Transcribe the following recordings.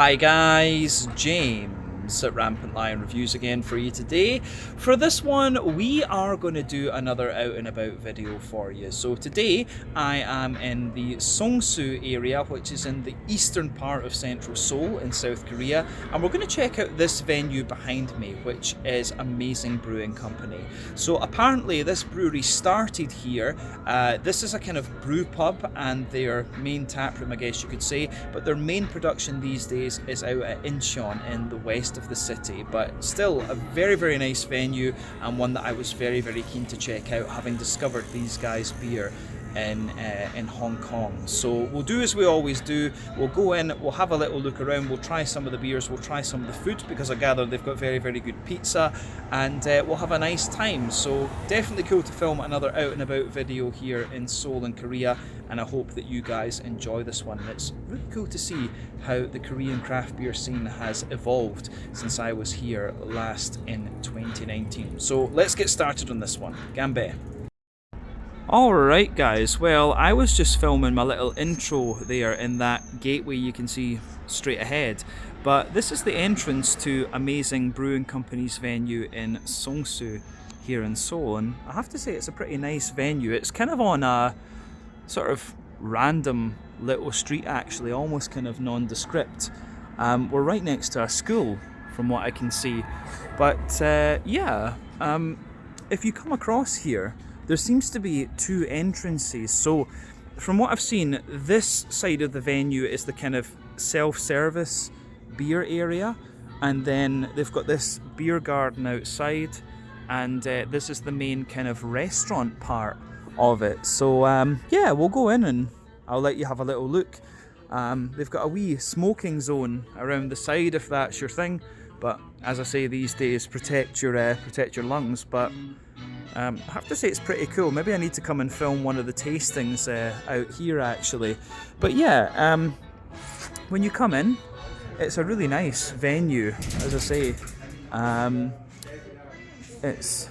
Hi guys, James at Rampant Lion Reviews again for you today. For this one, we are going to do another out and about video for you. So today I am in the Seongso area, which is in the eastern part of central Seoul in South Korea, and we're going to check out this venue behind me, which is Amazing Brewing Company. So apparently this brewery started here. This is a kind of brew pub and their main tap room, I guess you could say, but their main production these days is out at Incheon in the west of the city, but still a very nice venue, and one that I was very keen to check out, having discovered these guys' beer in Hong Kong. So we'll do as we always do. We'll go in, we'll have a little look around, we'll try some of the beers, we'll try some of the food, because I gather they've got very good pizza, and we'll have a nice time. So definitely cool to film another out and about video here in Seoul in Korea, and I hope that you guys enjoy this one. It's really cool to see how the Korean craft beer scene has evolved since I was here last in 2019. So let's get started on this one. Ganbae. Alright guys, well, I was just filming my little intro there in that gateway you can see straight ahead, but this is the entrance to Amazing Brewing Company's venue in Seongso here in Seoul, and I have to say it's a pretty nice venue. It's kind of on a sort of random little street actually, almost kind of nondescript. We're right next to a school from what I can see, but if you come across here, there seems to be two entrances. So from what I've seen, this side of the venue is the kind of self-service beer area, and then they've got this beer garden outside, and this is the main kind of restaurant part of it. So yeah, we'll go in and I'll let you have a little look. They've got a wee smoking zone around the side if that's your thing, but as I say these days, protect your lungs. But I have to say it's pretty cool. Maybe I need to come and film one of the tastings out here actually. But yeah, when you come in, it's a really nice venue, as I say. It's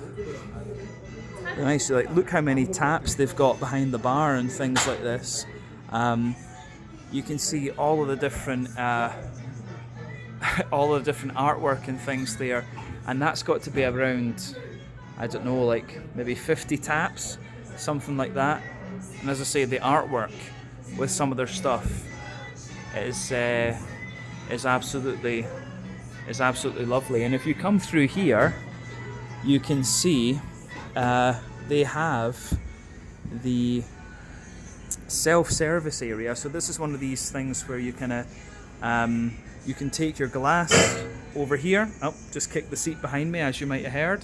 nice. Like, look how many taps they've got behind the bar and things like this. You can see all of the different artwork and things there, and that's got to be around, I don't know, like maybe 50 taps, something like that. And as I say, the artwork with some of their stuff is absolutely lovely. And if you come through here, you can see they have the self-service area. So this is one of these things where you kind of you can take your glass over here. Oh, just kicked the seat behind me, as you might have heard.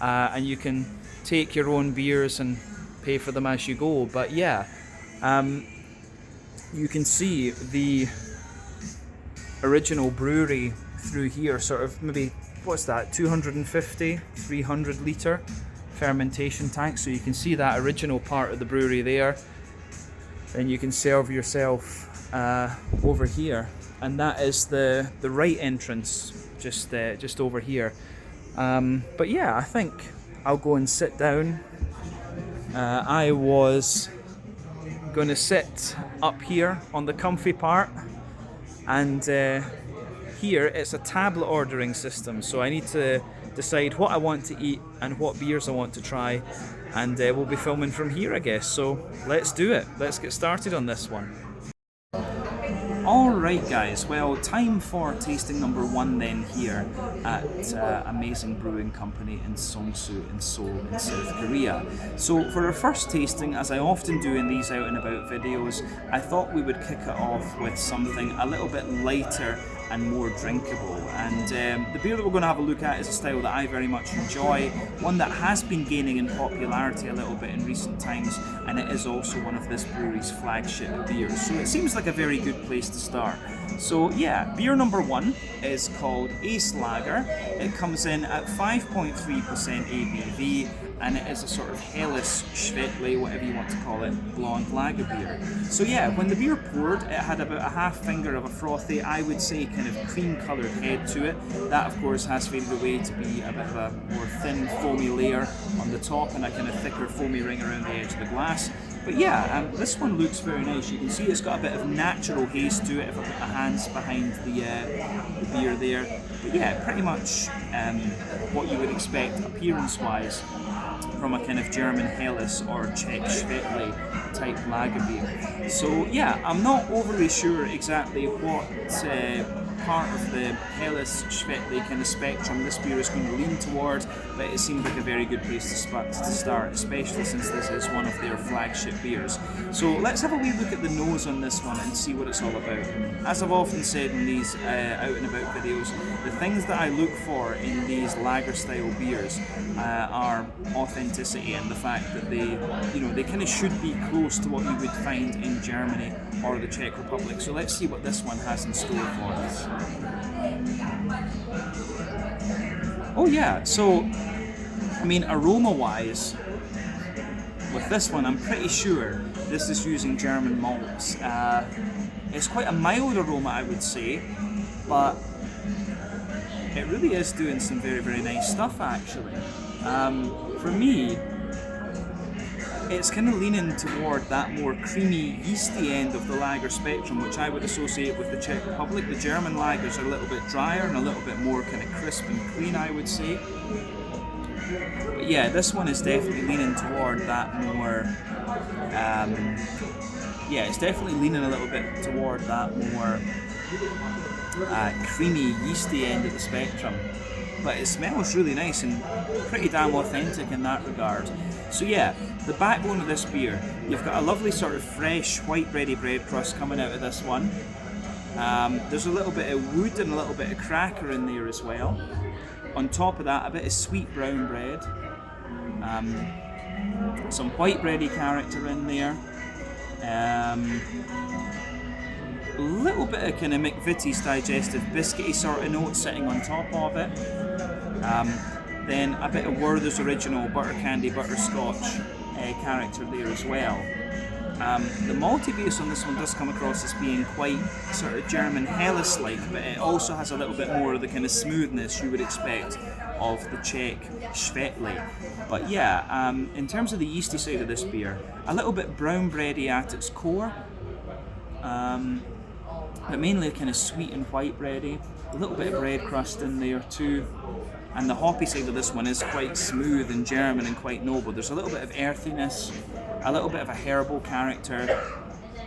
And you can take your own beers and pay for them as you go. But yeah, you can see the original brewery through here, sort of maybe, what's that, 250, 300 litre fermentation tank. So you can see that original part of the brewery there. Then you can serve yourself over here, and that is the right entrance, just over here. But yeah, I think I'll go and sit down. I was going to sit up here on the comfy part, and here it's a tablet ordering system, so I need to decide what I want to eat and what beers I want to try, and we'll be filming from here, I guess. So let's do it. Let's get started on this one. Alright guys, well, time for tasting number one then here at Amazing Brewing Company in Seongso in Seoul in South Korea. So for our first tasting, as I often do in these out and about videos, I thought we would kick it off with something a little bit lighter and more drinkable. And the beer that we're going to have a look at is a style that I very much enjoy, one that has been gaining in popularity a little bit in recent times, and it is also one of this brewery's flagship beers. So it seems like a very good place to start. So yeah, beer number one is called Ace Lager. It comes in at 5.3% ABV, and it is a sort of Helles Schwettli, whatever you want to call it, blonde lager beer. So yeah, when the beer poured, it had about a half finger of a frothy, I would say kind of cream coloured head to it. That of course has faded away to be a bit of a more thin foamy layer on the top and a kind of thicker foamy ring around the edge of the glass. But yeah, this one looks very nice. You can see it's got a bit of natural haze to it if I put my hands behind the beer there. But yeah, pretty much what you would expect appearance-wise from a kind of German Helles or Czech Svetli type lager beer. So yeah, I'm not overly sure exactly what part of the Helles Svetli kind of spectrum this beer is going to lean toward, but it seemed like a very good place to start, especially since this is one of their flagship beers. So let's have a wee look at the nose on this one and see what it's all about. As I've often said in these out and about videos, the things that I look for in these lager style beers are authenticity and the fact that they kind of should be close to what you would find in Germany or the Czech Republic. So let's see what this one has in store for us. Oh yeah, so I mean, aroma wise, with this one I'm pretty sure this is using German malts. It's quite a mild aroma, I would say, but it really is doing some very, very nice stuff actually. For me, it's kind of leaning toward that more creamy, yeasty end of the lager spectrum, which I would associate with the Czech Republic. The German lagers are a little bit drier and a little bit more kind of crisp and clean, I would say. But yeah, this one is definitely leaning toward that more, it's definitely leaning a little bit toward that more creamy, yeasty end of the spectrum. But it smells really nice and pretty damn authentic in that regard. So yeah, the backbone of this beer, you've got a lovely sort of fresh white bready bread crust coming out of this one. There's a little bit of wood and a little bit of cracker in there as well. On top of that, a bit of sweet brown bread. Some white bready character in there. A little bit of kind of McVitie's digestive biscuity sort of note sitting on top of it. Then a bit of Werther's original butter candy butterscotch character there as well. The malty base on this one does come across as being quite sort of German Helles-like, but it also has a little bit more of the kind of smoothness you would expect of the Czech Svetli. But yeah, in terms of the yeasty side of this beer, a little bit brown bready at its core, but mainly kind of sweet and white bready. A little bit of bread crust in there too. And the hoppy side of this one is quite smooth and German and quite noble. There's a little bit of earthiness, a little bit of a herbal character,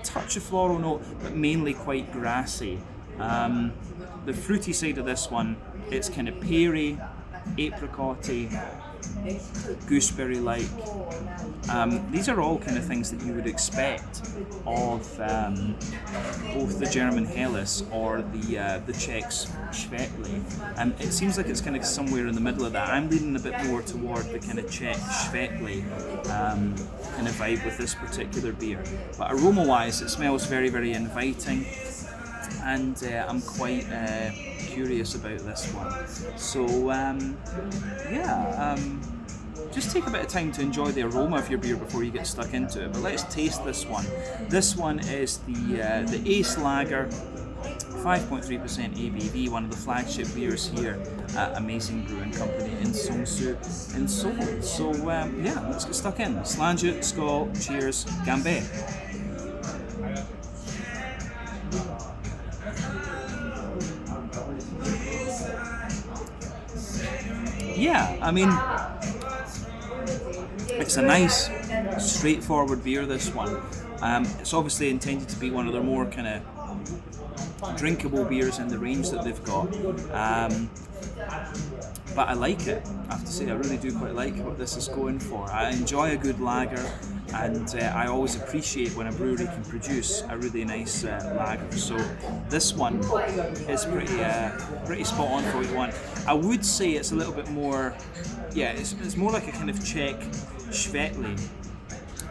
touch of floral note, but mainly quite grassy. The fruity side of this one, it's kind of peary, apricotty, gooseberry-like. These are all kind of things that you would expect of both the German Helles or the Czech's Svetli. It seems like it's kind of somewhere in the middle of that. I'm leaning a bit more toward the kind of Czech Svetli kind of vibe with this particular beer. But aroma-wise, it smells very, very inviting, and I'm quite curious about this one. So just take a bit of time to enjoy the aroma of your beer before you get stuck into it. But let's taste this one. This one is the Ace Lager, 5.3% ABV, one of the flagship beers here at Amazing Brewing Company in Seongso in Seoul. So let's get stuck in. Slange, skål, cheers, gambe. Yeah, I mean, it's a nice, straightforward beer, this one. It's obviously intended to be one of their more kind of drinkable beers in the range that they've got. But I like it, I have to say. I really do quite like what this is going for. I enjoy a good lager, and I always appreciate when a brewery can produce a really nice lager. So this one is pretty spot on for what you want. I would say it's a little bit more, it's more like a kind of Czech Svetli,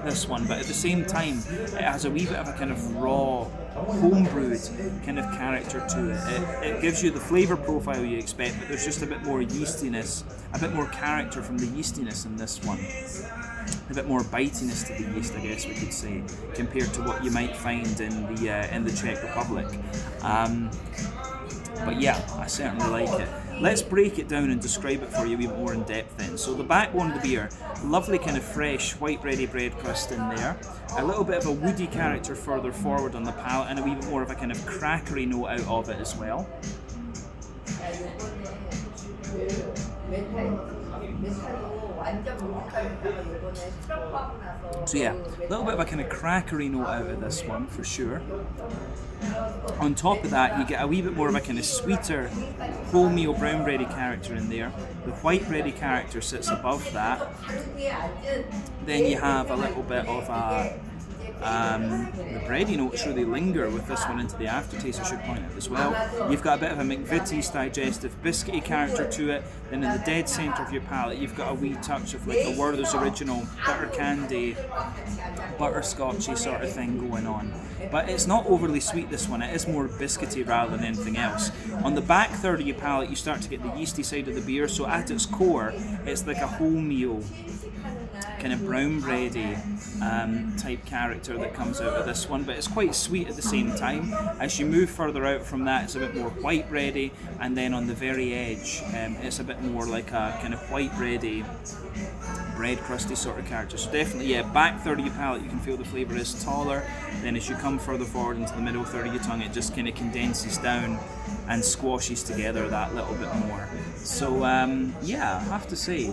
this one, but at the same time it has a wee bit of a kind of raw, homebrewed kind of character to it. It gives you the flavour profile you expect, but there's just a bit more yeastiness, a bit more character from the yeastiness in this one. A bit more bitiness to the yeast, I guess we could say, compared to what you might find in the Czech Republic. But yeah, I certainly like it. let's break it down and describe it for you a wee bit more in depth then. So the backbone of the beer, lovely kind of fresh white bready bread crust in there, a little bit of a woody character further forward on the palate, and a wee bit more of a kind of crackery note out of it as well. So yeah, a little bit of a kind of crackery note out of this one for sure. On top of that, you get a wee bit more of a kind of sweeter wholemeal brown bready character in there. The white bready character sits above that. Then you have a little bit of a the bready notes really linger with this one into the aftertaste, I should point out as well. You've got a bit of a McVitie's digestive biscuity character to it. Then in the dead centre of your palate, you've got a wee touch of like a Werther's Original butter candy, butterscotchy sort of thing going on. But it's not overly sweet, this one. It is more biscuity rather than anything else. On the back third of your palate, you start to get the yeasty side of the beer. So at its core, it's like a wholemeal kind of brown bready type character that comes out of this one, but it's quite sweet at the same time. As you move further out from that, it's a bit more white bready, and then on the very edge, it's a bit more like a kind of white bready, bread crusty sort of character. So definitely, yeah, back third of your palate, you can feel the flavour is taller. Then as you come further forward into the middle third of your tongue, it just kind of condenses down and squashes together that little bit more. So yeah, I have to say,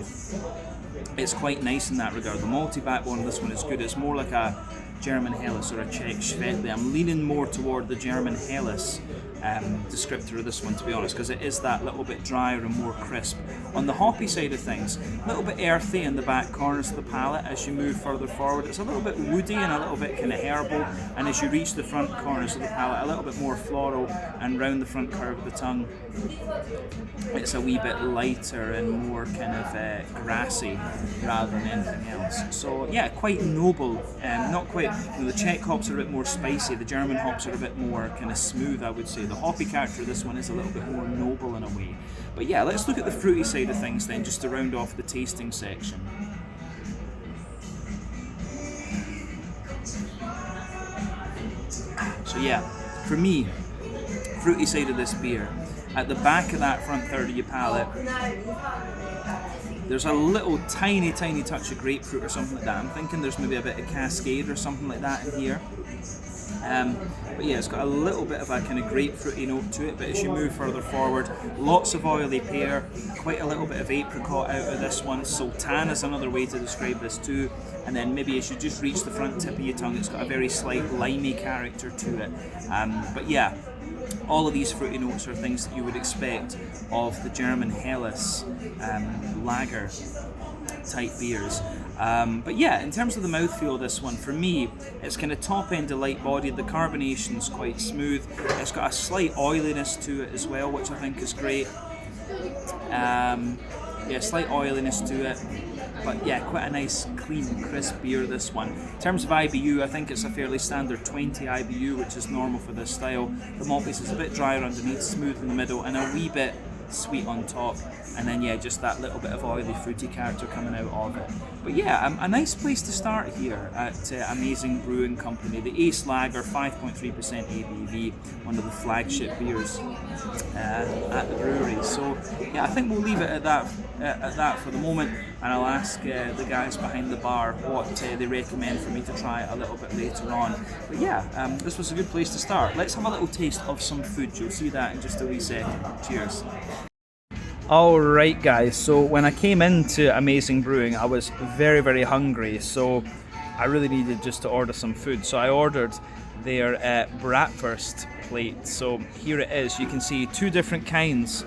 it's quite nice in that regard. The malty backbone of this one is good. It's more like a German Helles or a Czech Schwettli. I'm leaning more toward the German Helles descriptor of this one, to be honest, because it is that little bit drier and more crisp. On the hoppy side of things, a little bit earthy in the back corners of the palate. As you move further forward, it's a little bit woody and a little bit kind of herbal, and as you reach the front corners of the palate, a little bit more floral, and round the front curve of the tongue, it's a wee bit lighter and more kind of grassy rather than anything else. So yeah, quite noble. Not quite, the Czech hops are a bit more spicy, the German hops are a bit more kind of smooth, I would say. The hoppy character of this one is a little bit more noble in a way. But yeah, let's look at the fruity side of things then, just to round off the tasting section. So yeah, for me, fruity side of this beer, at the back of that front third of your palate, there's a little tiny touch of grapefruit or something like that. I'm thinking there's maybe a bit of Cascade or something like that in here. But yeah, it's got a little bit of a kind of grapefruity note to it, but as you move further forward, lots of oily pear, quite a little bit of apricot out of this one. Sultan is another way to describe this too. And then maybe as you just reach the front tip of your tongue, it's got a very slight limey character to it. But yeah, all of these fruity notes are things that you would expect of the German Helles lager type beers. But yeah, in terms of the mouthfeel of this one, for me, it's kind of top end of light bodied. The carbonation's quite smooth. It's got a slight oiliness to it as well, which I think is great. Yeah, slight oiliness to it. But yeah, quite a nice, clean, crisp beer, this one. In terms of IBU, I think it's a fairly standard 20 IBU, which is normal for this style. The malt base is a bit drier underneath, smooth in the middle, and a wee bit sweet on top. And then yeah, just that little bit of oily, fruity character coming out of it. But yeah, a nice place to start here at Amazing Brewing Company. The Ace Lager, 5.3% ABV, one of the flagship beers at the brewery. So yeah, I think we'll leave it at that for the moment, and I'll ask the guys behind the bar what they recommend for me to try a little bit later on. But yeah, this was a good place to start. Let's have a little taste of some food. You'll see that in just a wee second. Cheers. Alright guys, so when I came into Amazing Brewing, I was very hungry, so I really needed just to order some food. So I ordered their bratwurst plate. So here it is. You can see two different kinds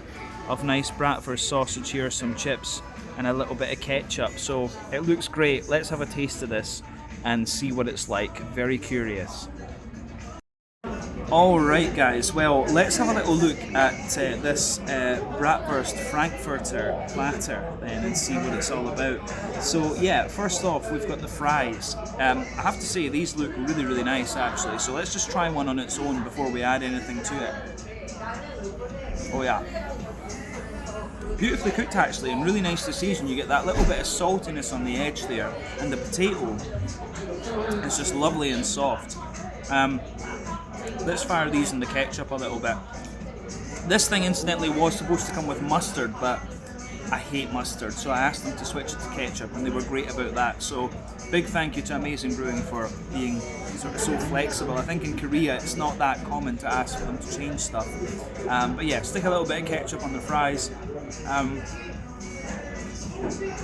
of nice bratwurst sausage here, some chips and a little bit of ketchup. So it looks great. Let's have a taste of this and see what it's like. Very curious. Alright guys, well, let's have a little look at this bratwurst Frankfurter platter then and see what it's all about. So yeah, first off we've got the fries. I have to say these look really nice actually, so let's just try one on its own before we add anything to it. Oh yeah, beautifully cooked actually, and really nicely seasoned. You get that little bit of saltiness on the edge there, and the potato is just lovely and soft. Let's fire these in the ketchup a little bit. This thing incidentally was supposed to come with mustard, but I hate mustard, so I asked them to switch it to ketchup, and they were great about that. So big thank you to Amazing Brewing for being sort of so flexible. I think in Korea it's not that common to ask for them to change stuff. But yeah, stick a little bit of ketchup on the fries.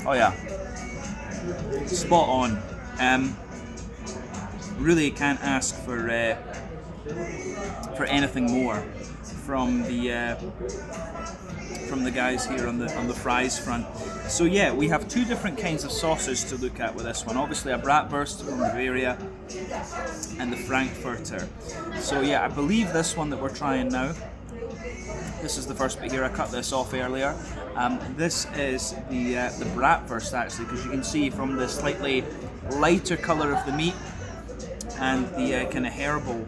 Oh yeah, spot on. Really can't ask for anything more from the guys here on the fries front. So yeah, we have two different kinds of sausage to look at with this one. Obviously a bratwurst from Bavaria and the Frankfurter. So yeah, I believe this one that we're trying now, this is the first bit here. I cut this off earlier. This is the bratwurst actually, because you can see from the slightly lighter colour of the meat and the kind of herbal,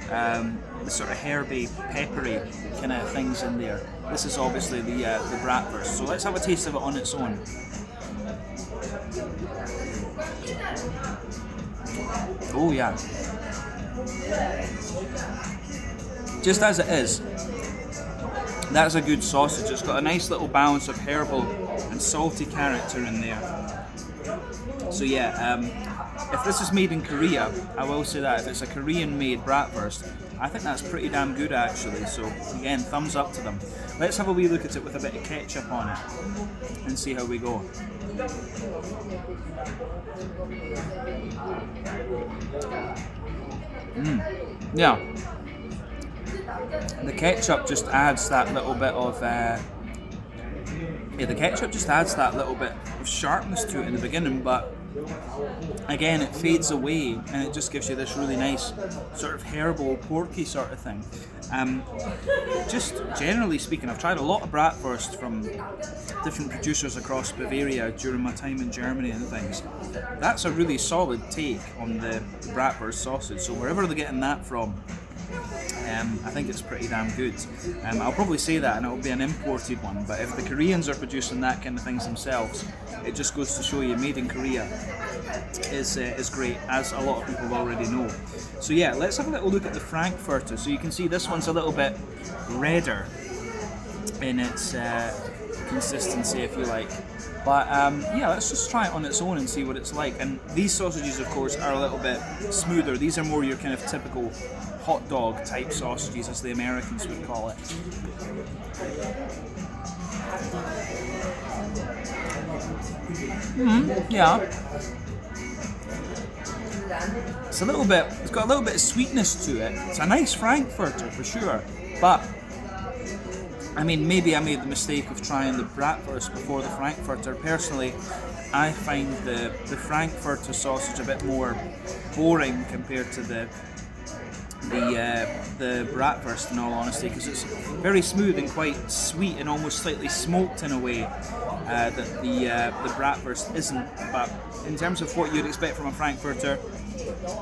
the sort of herby, peppery kind of things in there. This is obviously the bratwurst. So let's have a taste of it on its own. Oh yeah. Just as it is. That's a good sausage. It's got a nice little balance of herbal and salty character in there. So yeah, if this is made in Korea, I will say that if it's a Korean-made bratwurst, I think that's pretty damn good actually. So again, thumbs up to them. Let's have a wee look at it with a bit of ketchup on it and see how we go. Yeah. The ketchup just adds that little bit of the ketchup just adds that little bit of sharpness to it in the beginning, but again it fades away and it just gives you this really nice sort of herbal, porky sort of thing. Just generally speaking, I've tried a lot of bratwurst from different producers across Bavaria during my time in Germany and things. That's a really solid take on the bratwurst sausage, so wherever they're getting that from, I think it's pretty damn good. I'll probably say that and it'll be an imported one, but if the Koreans are producing that kind of things themselves, it just goes to show you made in Korea is great, as a lot of people already know. So yeah, let's have a little look at the Frankfurter. So you can see this one's a little bit redder in its consistency, if you like. But yeah, let's just try it on its own and see what it's like. And these sausages, of course, are a little bit smoother. These are more your kind of typical hot dog type sausages, as the Americans would call it. Yeah. It's got a little bit of sweetness to it. It's a nice Frankfurter for sure, but I mean, maybe I made the mistake of trying the bratwurst before the Frankfurter. Personally, I find the Frankfurter sausage a bit more boring compared to the bratwurst, in all honesty, because it's very smooth and quite sweet and almost slightly smoked in a way that the bratwurst isn't. But in terms of what you'd expect from a Frankfurter,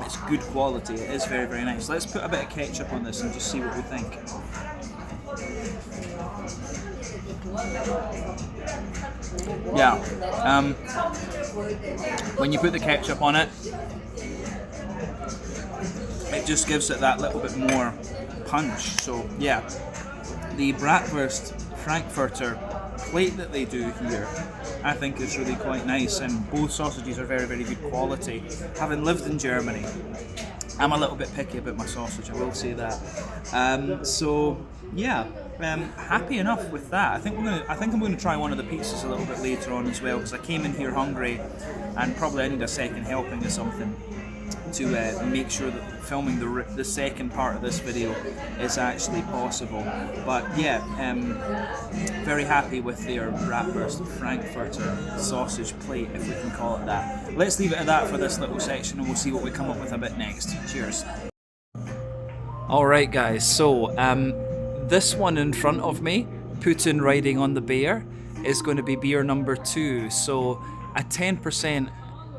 it's good quality. It is very, very nice. Let's put a bit of ketchup on this and just see what we think. Yeah, when you put the ketchup on it, it just gives it that little bit more punch. So yeah, the bratwurst Frankfurter plate that they do here, I think is really quite nice, and both sausages are very, very good quality. Having lived in Germany, I'm a little bit picky about my sausage, I will say that. So yeah, happy enough with that. I think I'm going to try one of the pizzas a little bit later on as well, because I came in here hungry and probably I need a second helping of something to make sure that filming the second part of this video is actually possible. But yeah, very happy with their bratwurst Frankfurter sausage plate, if we can call it that. Let's leave it at that for this little section and we'll see what we come up with a bit next. Cheers. Alright guys, so this one in front of me, Putin riding on the bear, is going to be beer number 2. So a 10%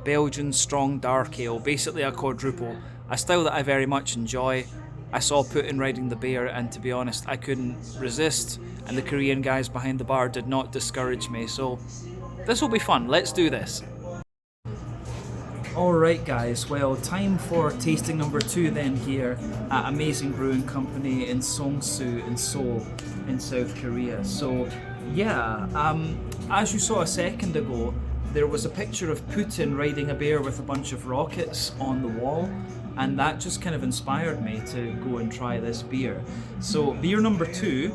Belgian strong dark ale, basically a quadruple, a style that I very much enjoy. I saw Putin riding the bear and to be honest I couldn't resist, and the Korean guys behind the bar did not discourage me, so this will be fun. Let's do this. Alright guys, well, time for tasting number 2 then here at Amazing Brewing Company in Seongso in Seoul in South Korea. So yeah, as you saw a second ago, there was a picture of Putin riding a bear with a bunch of rockets on the wall, and that just kind of inspired me to go and try this beer. So beer number 2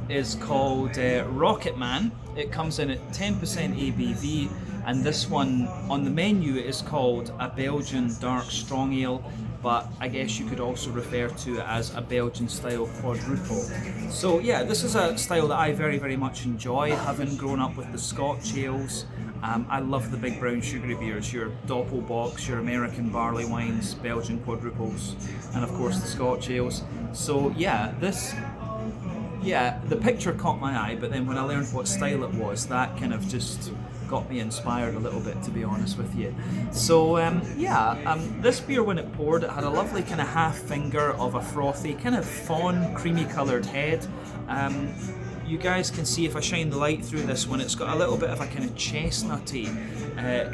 is called Rocket Man. It comes in at 10% ABV, and this one on the menu is called a Belgian dark strong ale, but I guess you could also refer to it as a Belgian style quadruple. So yeah, this is a style that I very, very much enjoy, having grown up with the Scotch ales. I love the big brown sugary beers, your Doppelbocks, your American barley wines, Belgian quadruples, and of course the Scotch ales. So yeah, the picture caught my eye, but then when I learned what style it was, that kind of just got me inspired a little bit, to be honest with you. So this beer, when it poured, it had a lovely kind of half finger of a frothy, kind of fawn, creamy coloured head. You guys can see if I shine the light through this one, it's got a little bit of a kind of chestnutty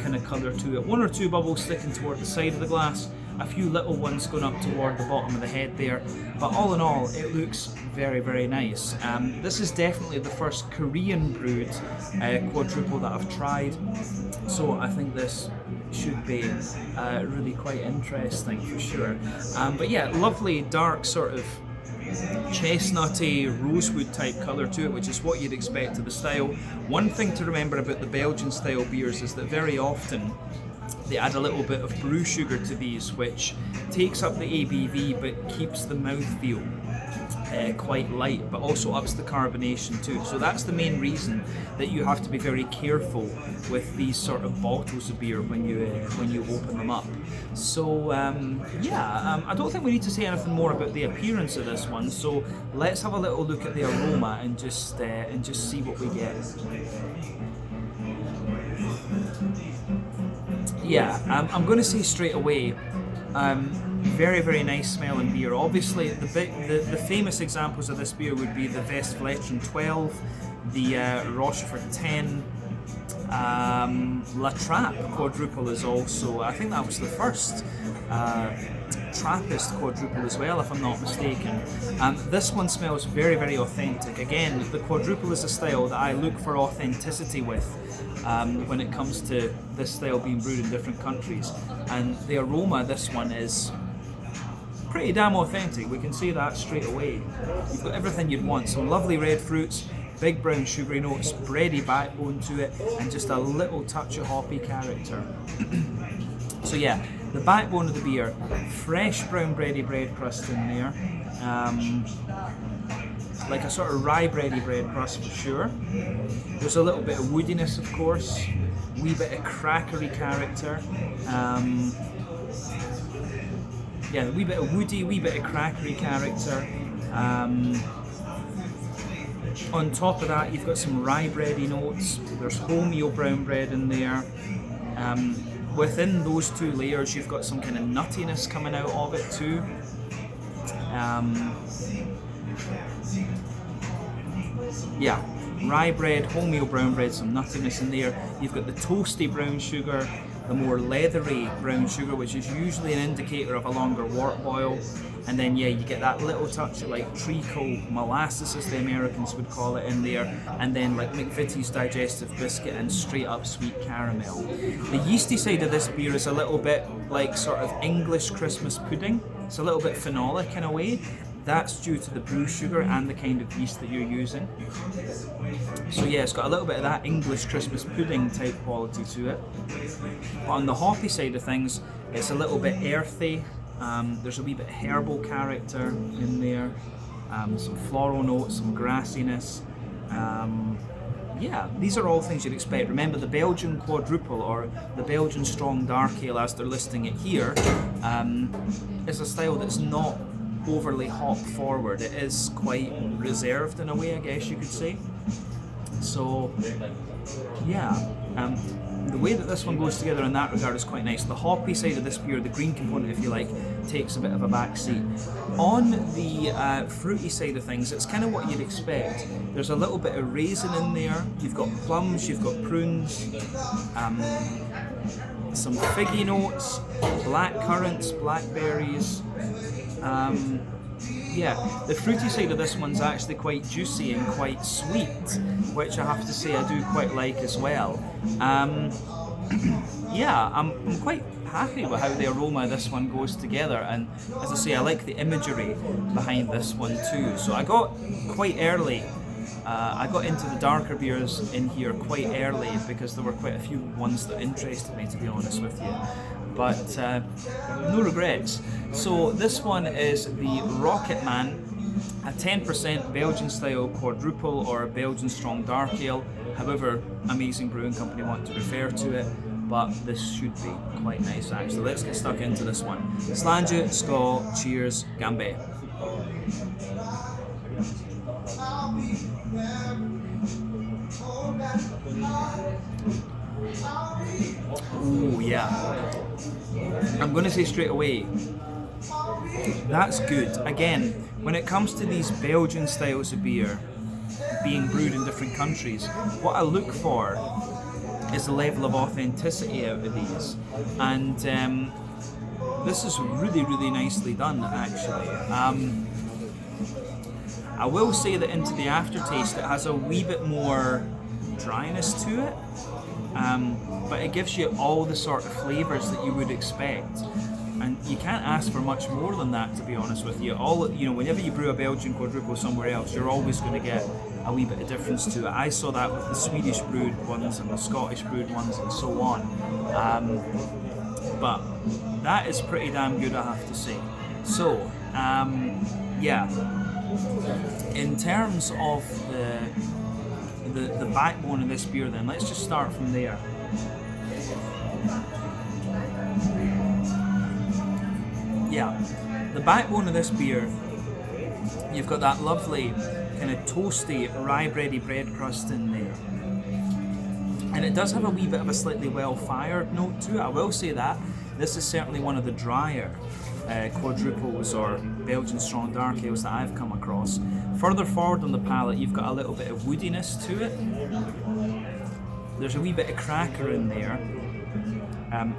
kind of colour to it. 1 or 2 bubbles sticking toward the side of the glass, a few little ones going up toward the bottom of the head there, but all in all it looks very, very nice. This is definitely the first Korean brewed quadruple that I've tried, so I think this should be really quite interesting for sure. But yeah, lovely dark sort of chestnutty rosewood type colour to it, which is what you'd expect of the style. One thing to remember about the Belgian style beers is that very often they add a little bit of brew sugar to these, which takes up the ABV but keeps the mouthfeel quite light, but also ups the carbonation too. So that's the main reason that you have to be very careful with these sort of bottles of beer when you open them up. So I don't think we need to say anything more about the appearance of this one. So let's have a little look at the aroma and just see what we get. Yeah, I'm going to say straight away, very, very nice smelling beer. Obviously, the famous examples of this beer would be the Westvleteren 12, the Rochefort 10, La Trappe quadruple is also, I think that was the first Trappist quadruple as well, if I'm not mistaken. This one smells very, very authentic. Again, the quadruple is a style that I look for authenticity with when it comes to this style being brewed in different countries. And the aroma, this one is pretty damn authentic. We can see that straight away. You've got everything you'd want. Some lovely red fruits, big brown sugary notes, bready backbone to it, and just a little touch of hoppy character. So yeah, the backbone of the beer, fresh brown bready bread crust in there, like a sort of rye bready bread crust for sure. There's a little bit of woodiness, of course, wee bit of crackery character. Yeah, a wee bit of woody, wee bit of crackery character. On top of that, you've got some rye bready notes. There's wholemeal brown bread in there. Within those two layers, you've got some kind of nuttiness coming out of it too. Yeah, rye bread, wholemeal brown bread, some nuttiness in there. You've got the toasty brown sugar, the more leathery brown sugar, which is usually an indicator of a longer wort boil. And then yeah, you get that little touch of like treacle molasses, as the Americans would call it, in there, and then like McVitie's digestive biscuit and straight up sweet caramel. The yeasty side of this beer is a little bit like sort of English Christmas pudding. It's a little bit phenolic in a way. That's due to the brew sugar and the kind of yeast that you're using. So yeah, it's got a little bit of that English Christmas pudding type quality to it. On the hoppy side of things, it's a little bit earthy. There's a wee bit of herbal character in there, some floral notes, some grassiness. Yeah, these are all things you'd expect. Remember, the Belgian quadruple, or the Belgian strong dark ale as they're listing it here, is a style that's not overly hop forward. It is quite reserved in a way, I guess you could say. So yeah, the way that this one goes together in that regard is quite nice. The hoppy side of this beer, the green component if you like, takes a bit of a back seat. On the fruity side of things, it's kind of what you'd expect. There's a little bit of raisin in there, you've got plums, you've got prunes, some figgy notes, black currants, blackberries. Yeah, the fruity side of this one's actually quite juicy and quite sweet, which I have to say I do quite like as well. Yeah, I'm quite happy with how the aroma of this one goes together, and as I say, I like the imagery behind this one too. So I got quite early. I got into the darker beers in here quite early because there were quite a few ones that interested me, to be honest with you. But no regrets. So this one is the Rocket Man, a 10% Belgian style quadruple or Belgian strong dark ale, however Amazing Brewing Company want to refer to it, but this should be quite nice actually. Let's get stuck into this one. Slange, Skål, cheers, Gambe. Oh yeah, I'm going to say straight away, that's good. Again, when it comes to these Belgian styles of beer being brewed in different countries, what I look for is the level of authenticity out of these, and this is really nicely done actually. I will say that into the aftertaste it has a wee bit more dryness to it, but it gives you all the sort of flavours that you would expect, and you can't ask for much more than that, to be honest with you. Whenever you brew a Belgian quadruple somewhere else, you're always going to get a wee bit of difference to it. I saw that with the Swedish brewed ones and the Scottish brewed ones and so on, but that is pretty damn good, I have to say. So yeah, in terms of the backbone of this beer, then let's just start from there. Yeah, the backbone of this beer, you've got that lovely kind of toasty rye bready bread crust in there, and it does have a wee bit of a slightly well fired note to it. I will say that this is certainly one of the drier quadruples or Belgian strong dark ales that I've come across. Further forward on the palate, you've got a little bit of woodiness to it. There's a wee bit of cracker in there.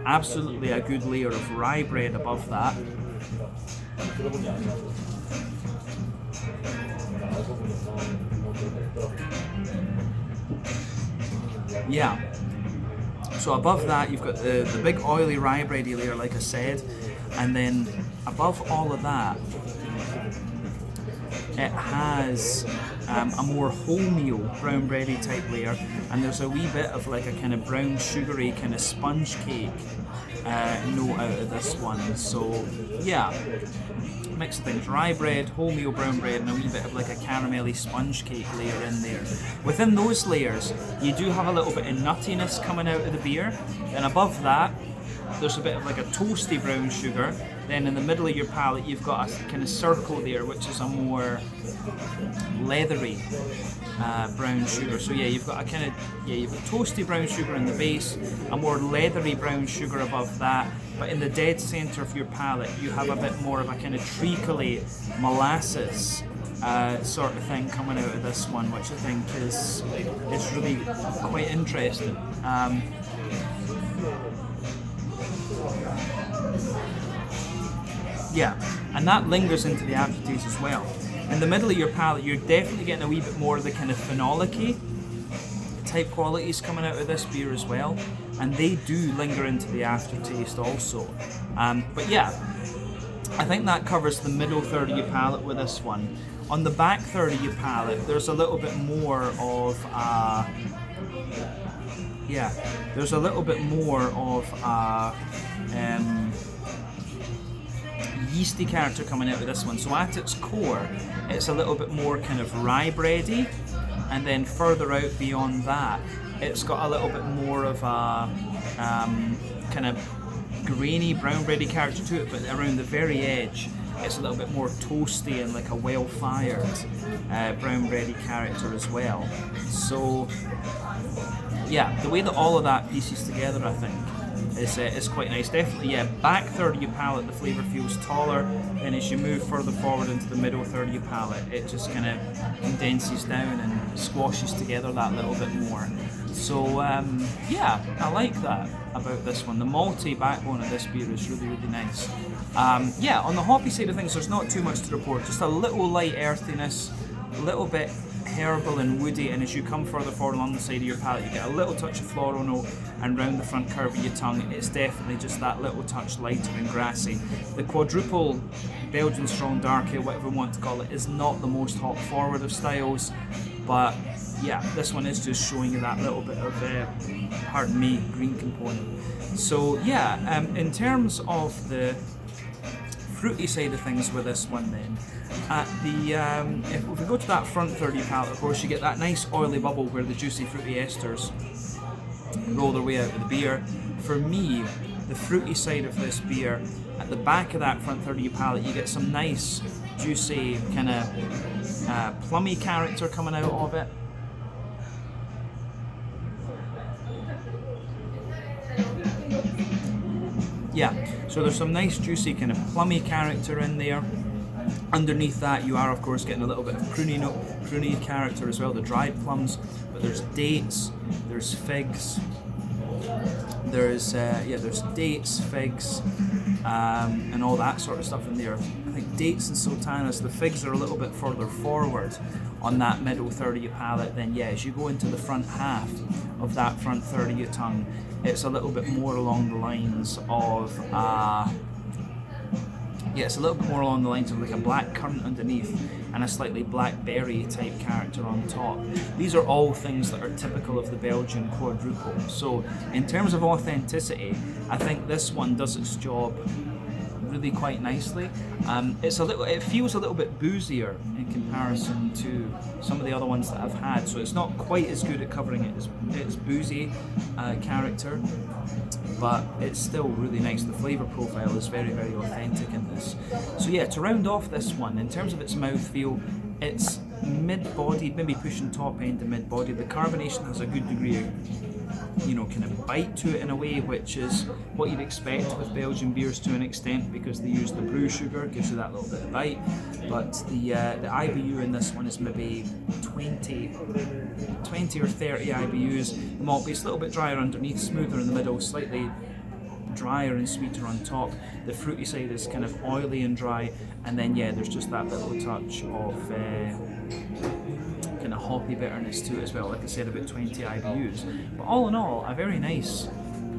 Absolutely a good layer of rye bread above that. Yeah. So above that, you've got the big oily rye bready layer, like I said, and then above all of that, it has a more wholemeal brown bready type layer, and there's a wee bit of like a kind of brown sugary kind of sponge cake note out of this one. So yeah, mixed things, rye bread, wholemeal brown bread, and a wee bit of like a caramelly sponge cake layer in there. Within those layers, you do have a little bit of nuttiness coming out of the beer, and above that, there's a bit of like a toasty brown sugar. Then in the middle of your palate, you've got a kind of circle there, which is a more leathery brown sugar. So yeah, you've got a kind of, you've got toasty brown sugar in the base, a more leathery brown sugar above that, but in the dead center of your palate, you have a bit more of a kind of treacly molasses sort of thing coming out of this one, which I think is really quite interesting. Yeah, and that lingers into the aftertaste as well. In the middle of your palate, you're definitely getting a wee bit more of the kind of phenolic-y type qualities coming out of this beer as well, and they do linger into the aftertaste also. But yeah, I think that covers the middle third of your palate with this one. On the back third of your palate, there's a little bit more of there's a little bit more of yeasty character coming out of this one. So at its core, it's a little bit more kind of rye bready, and then further out beyond that, it's got a little bit more of a kind of grainy brown bready character to it, but around the very edge, it's a little bit more toasty and like a well-fired brown bready character as well. So yeah, the way that all of that pieces together, I think, is quite nice. Definitely, yeah, back third of your palate, the flavour feels taller, and as you move further forward into the middle third of your palate, it just kind of condenses down and squashes together that little bit more. So yeah, I like that about this one. The malty backbone of this beer is really, really nice. Yeah, on the hoppy side of things, there's not too much to report. Just a little light earthiness, a little bit herbal and woody, and as you come further forward along the side of your palate, you get a little touch of floral note, and round the front curve of your tongue, it's definitely just that little touch lighter and grassy. The quadruple Belgian strong dark ale, whatever we want to call it, is not the most hop forward of styles, but yeah, this one is just showing you that little bit of, pardon me, green component. So yeah, in terms of the fruity side of things with this one then, at the if we go to that front third of your palate, of course you get that nice oily bubble where the juicy fruity esters roll their way out of the beer. For me, the fruity side of this beer, at the back of that front third of your palate, you get some nice juicy kind of plummy character coming out of it. Yeah, so there's some nice juicy kind of plummy character in there. Underneath that, you are of course getting a little bit of pruny character as well, the dried plums. But there's dates, there's figs, there's dates, figs, and all that sort of stuff in there. I think dates and sultanas. The figs are a little bit further forward on that middle third of your palate. Then yeah, as you go into the front half of that front third of your tongue, it's a little bit more along the lines of it's a little bit more along the lines of like a black currant underneath and a slightly blackberry type character on top. These are all things that are typical of the Belgian quadruple. So in terms of authenticity, I think this one does its job really quite nicely. It feels a little bit boozier in comparison to some of the other ones that I've had, so it's not quite as good at covering its boozy character, but it's still really nice. The flavour profile is very, very authentic in this. So yeah, to round off this one, in terms of its mouthfeel, it's mid-bodied, maybe pushing top end to mid-bodied. The carbonation has a good degree of kind of bite to it in a way, which is what you'd expect with Belgian beers to an extent, because they use the brew sugar, gives you that little bit of bite. But the IBU in this one is maybe 20 or 30 IBUs. The malt base a little bit drier underneath, smoother in the middle, slightly drier and sweeter on top. The fruity side is kind of oily and dry, and then yeah, there's just that little touch of kind of hoppy bitterness to it as well. Like I said, about 20 IBUs. But all in all, a very nice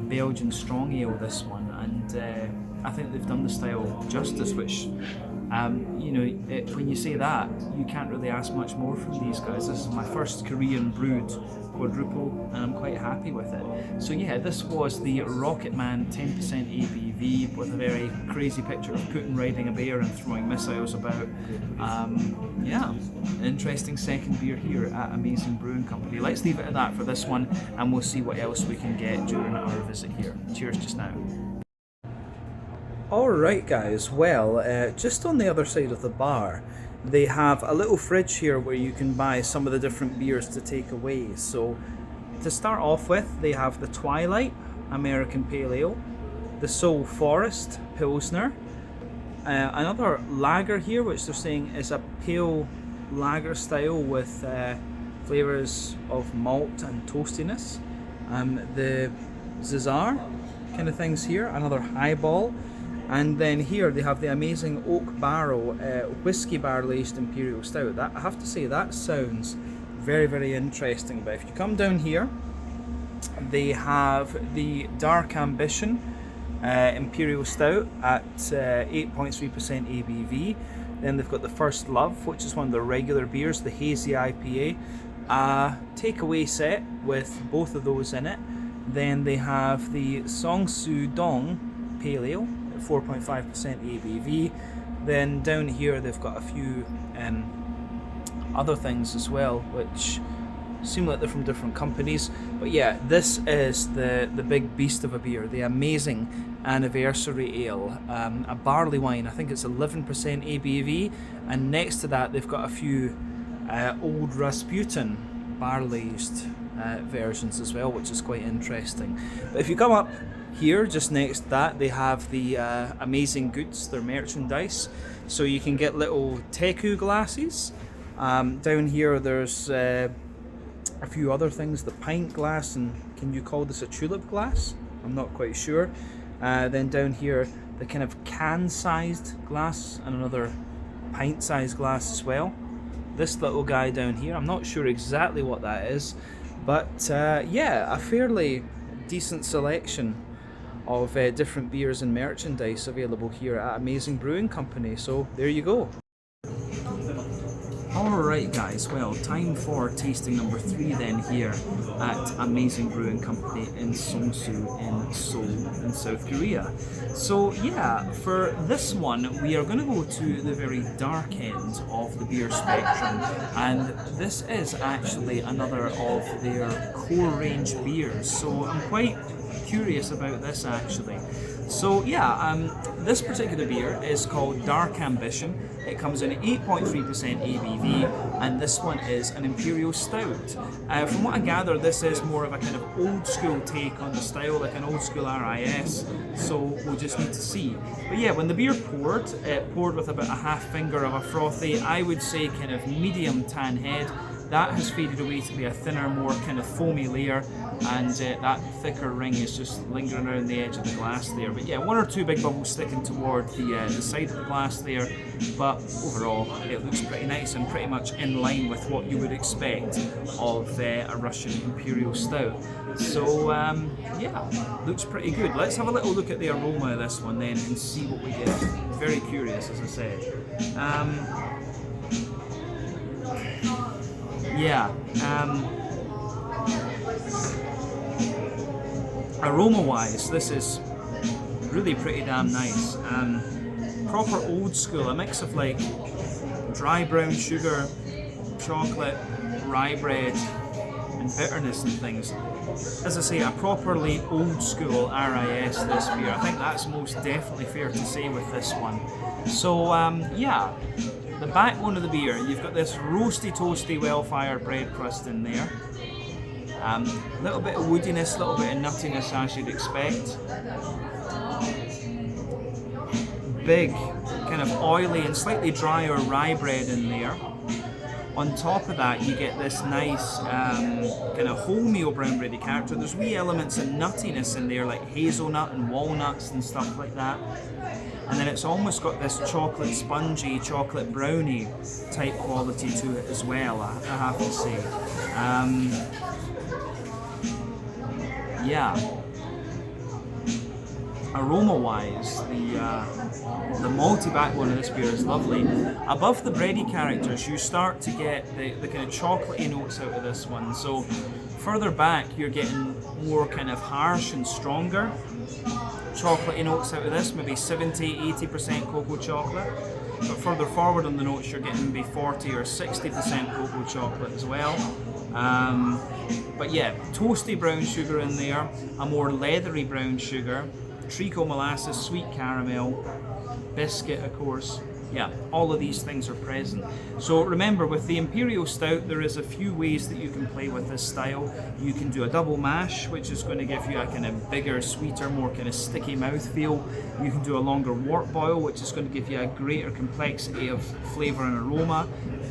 Belgian strong ale, this one, and I think they've done the style justice, which when you say that, you can't really ask much more from these guys. This is my first Korean brewed quadruple, and I'm quite happy with it. So yeah, this was the Rocketman 10% ABV with a very crazy picture of Putin riding a bear and throwing missiles about. Yeah, interesting second beer here at Amazing Brewing Company. Let's leave it at that for this one, and we'll see what else we can get during our visit here. Cheers just now. Alright guys, well, just on the other side of the bar, they have a little fridge here where you can buy some of the different beers to take away. So to start off with, they have the Twilight American Pale Ale, the Seoul Forest Pilsner, another lager here which they're saying is a pale lager style with flavours of malt and toastiness. The Zizar kind of things here, another highball. And then here they have the amazing oak barrel whiskey barrel aged imperial stout. That, I have to say, that sounds very, very interesting. But if you come down here, they have the Dark Ambition imperial stout at 8.3% ABV. Then they've got the First Love, which is one of the regular beers, the hazy IPA. Takeaway set with both of those in it. Then they have the Seongdong Pale Ale, 4.5% ABV. Then down here they've got a few other things as well, which seem like they're from different companies. But yeah, this is the big beast of a beer, the Amazing Anniversary Ale, a barley wine. I think it's 11% ABV, and next to that they've got a few Old Rasputin barley aged versions as well, which is quite interesting. But if you come up Here, just next to that, they have the Amazing Goods, their merchandise. So you can get little teku glasses. Down here, there's a few other things, the pint glass, and can you call this a tulip glass? I'm not quite sure. Then down here, the kind of can-sized glass and another pint-sized glass as well. This little guy down here, I'm not sure exactly what that is, but yeah, a fairly decent selection of different beers and merchandise available here at Amazing Brewing Company. So there you go. Alright guys, well, time for tasting number 3 then here at Amazing Brewing Company in Seongso in Seoul in South Korea. So yeah, for this one we are going to go to the very dark end of the beer spectrum, and this is actually another of their core range beers. So I'm quite curious about this actually. So yeah, this particular beer is called Dark Ambition. It comes in at 8.3% ABV, and this one is an Imperial Stout. From what I gather, this is more of a kind of old school take on the style, like an old school RIS, so we'll just need to see. But yeah, when the beer poured, it poured with about a half finger of a frothy, I would say kind of medium tan head. That has faded away to be a thinner, more kind of foamy layer, and that thicker ring is just lingering around the edge of the glass there. But yeah, 1 or 2 big bubbles sticking toward the side of the glass there, but overall it looks pretty nice and pretty much in line with what you would expect of a Russian Imperial Stout. So yeah, looks pretty good. Let's have a little look at the aroma of this one then and see what we get. Very curious, as I said. Yeah, aroma-wise, this is really pretty damn nice. Proper old school, a mix of like dry brown sugar, chocolate, rye bread, and bitterness and things. As I say, a properly old school RIS this beer. I think that's most definitely fair to say with this one. So yeah. The backbone of the beer, you've got this roasty, toasty, well-fired bread crust in there. A little bit of woodiness, a little bit of nuttiness as you'd expect. Big, kind of oily and slightly drier rye bread in there. On top of that, you get this nice kind of wholemeal brown bready character. There's wee elements of nuttiness in there, like hazelnut and walnuts and stuff like that. And then it's almost got this chocolate spongy, chocolate brownie type quality to it as well, I have to say. Yeah. Aroma-wise, the malty backbone of this beer is lovely. Above the bready characters, you start to get the kind of chocolatey notes out of this one. So further back, you're getting more kind of harsh and stronger chocolatey notes out of this, maybe 70-80% cocoa chocolate. But further forward on the notes, you're getting maybe 40 or 60% cocoa chocolate as well. But yeah, toasty brown sugar in there, a more leathery brown sugar, treacle molasses, sweet caramel, biscuit of course. Yeah, all of these things are present. So remember, with the Imperial Stout, there is a few ways that you can play with this style. You can do a double mash, which is going to give you a kind of bigger, sweeter, more kind of sticky mouthfeel. You can do a longer wort boil, which is going to give you a greater complexity of flavour and aroma.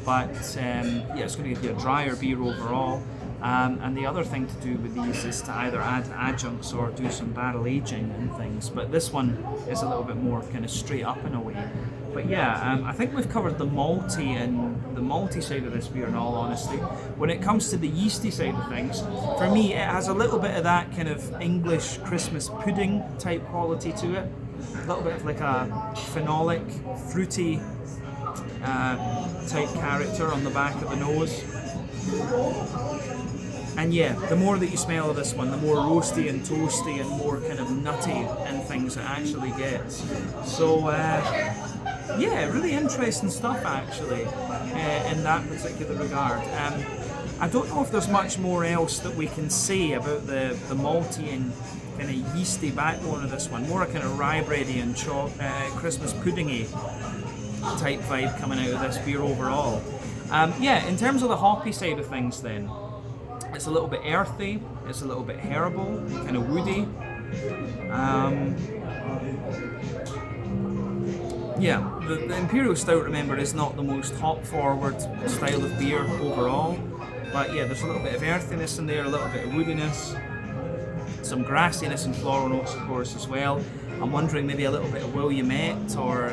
But yeah, it's going to give you a drier beer overall. And the other thing to do with these is to either add adjuncts or do some barrel aging and things. But this one is a little bit more kind of straight up in a way. But yeah, I think we've covered the malty side of this beer in all honesty. When it comes to the yeasty side of things, for me it has a little bit of that kind of English Christmas pudding type quality to it. A little bit of like a phenolic, fruity type character on the back of the nose. And yeah, the more that you smell of this one, the more roasty and toasty and more kind of nutty and things it actually gets. So yeah, really interesting stuff actually in that particular regard. I don't know if there's much more else that we can say about the malty and kind of yeasty backbone of this one. More a kind of rye bready and Christmas puddingy type vibe coming out of this beer overall. Yeah, in terms of the hoppy side of things then, it's a little bit earthy, it's a little bit herbal, kind of woody. Yeah, the Imperial Stout, remember, is not the most hop-forward style of beer overall, but yeah, there's a little bit of earthiness in there, a little bit of woodiness, some grassiness and floral notes, of course, as well. I'm wondering maybe a little bit of Williamette or,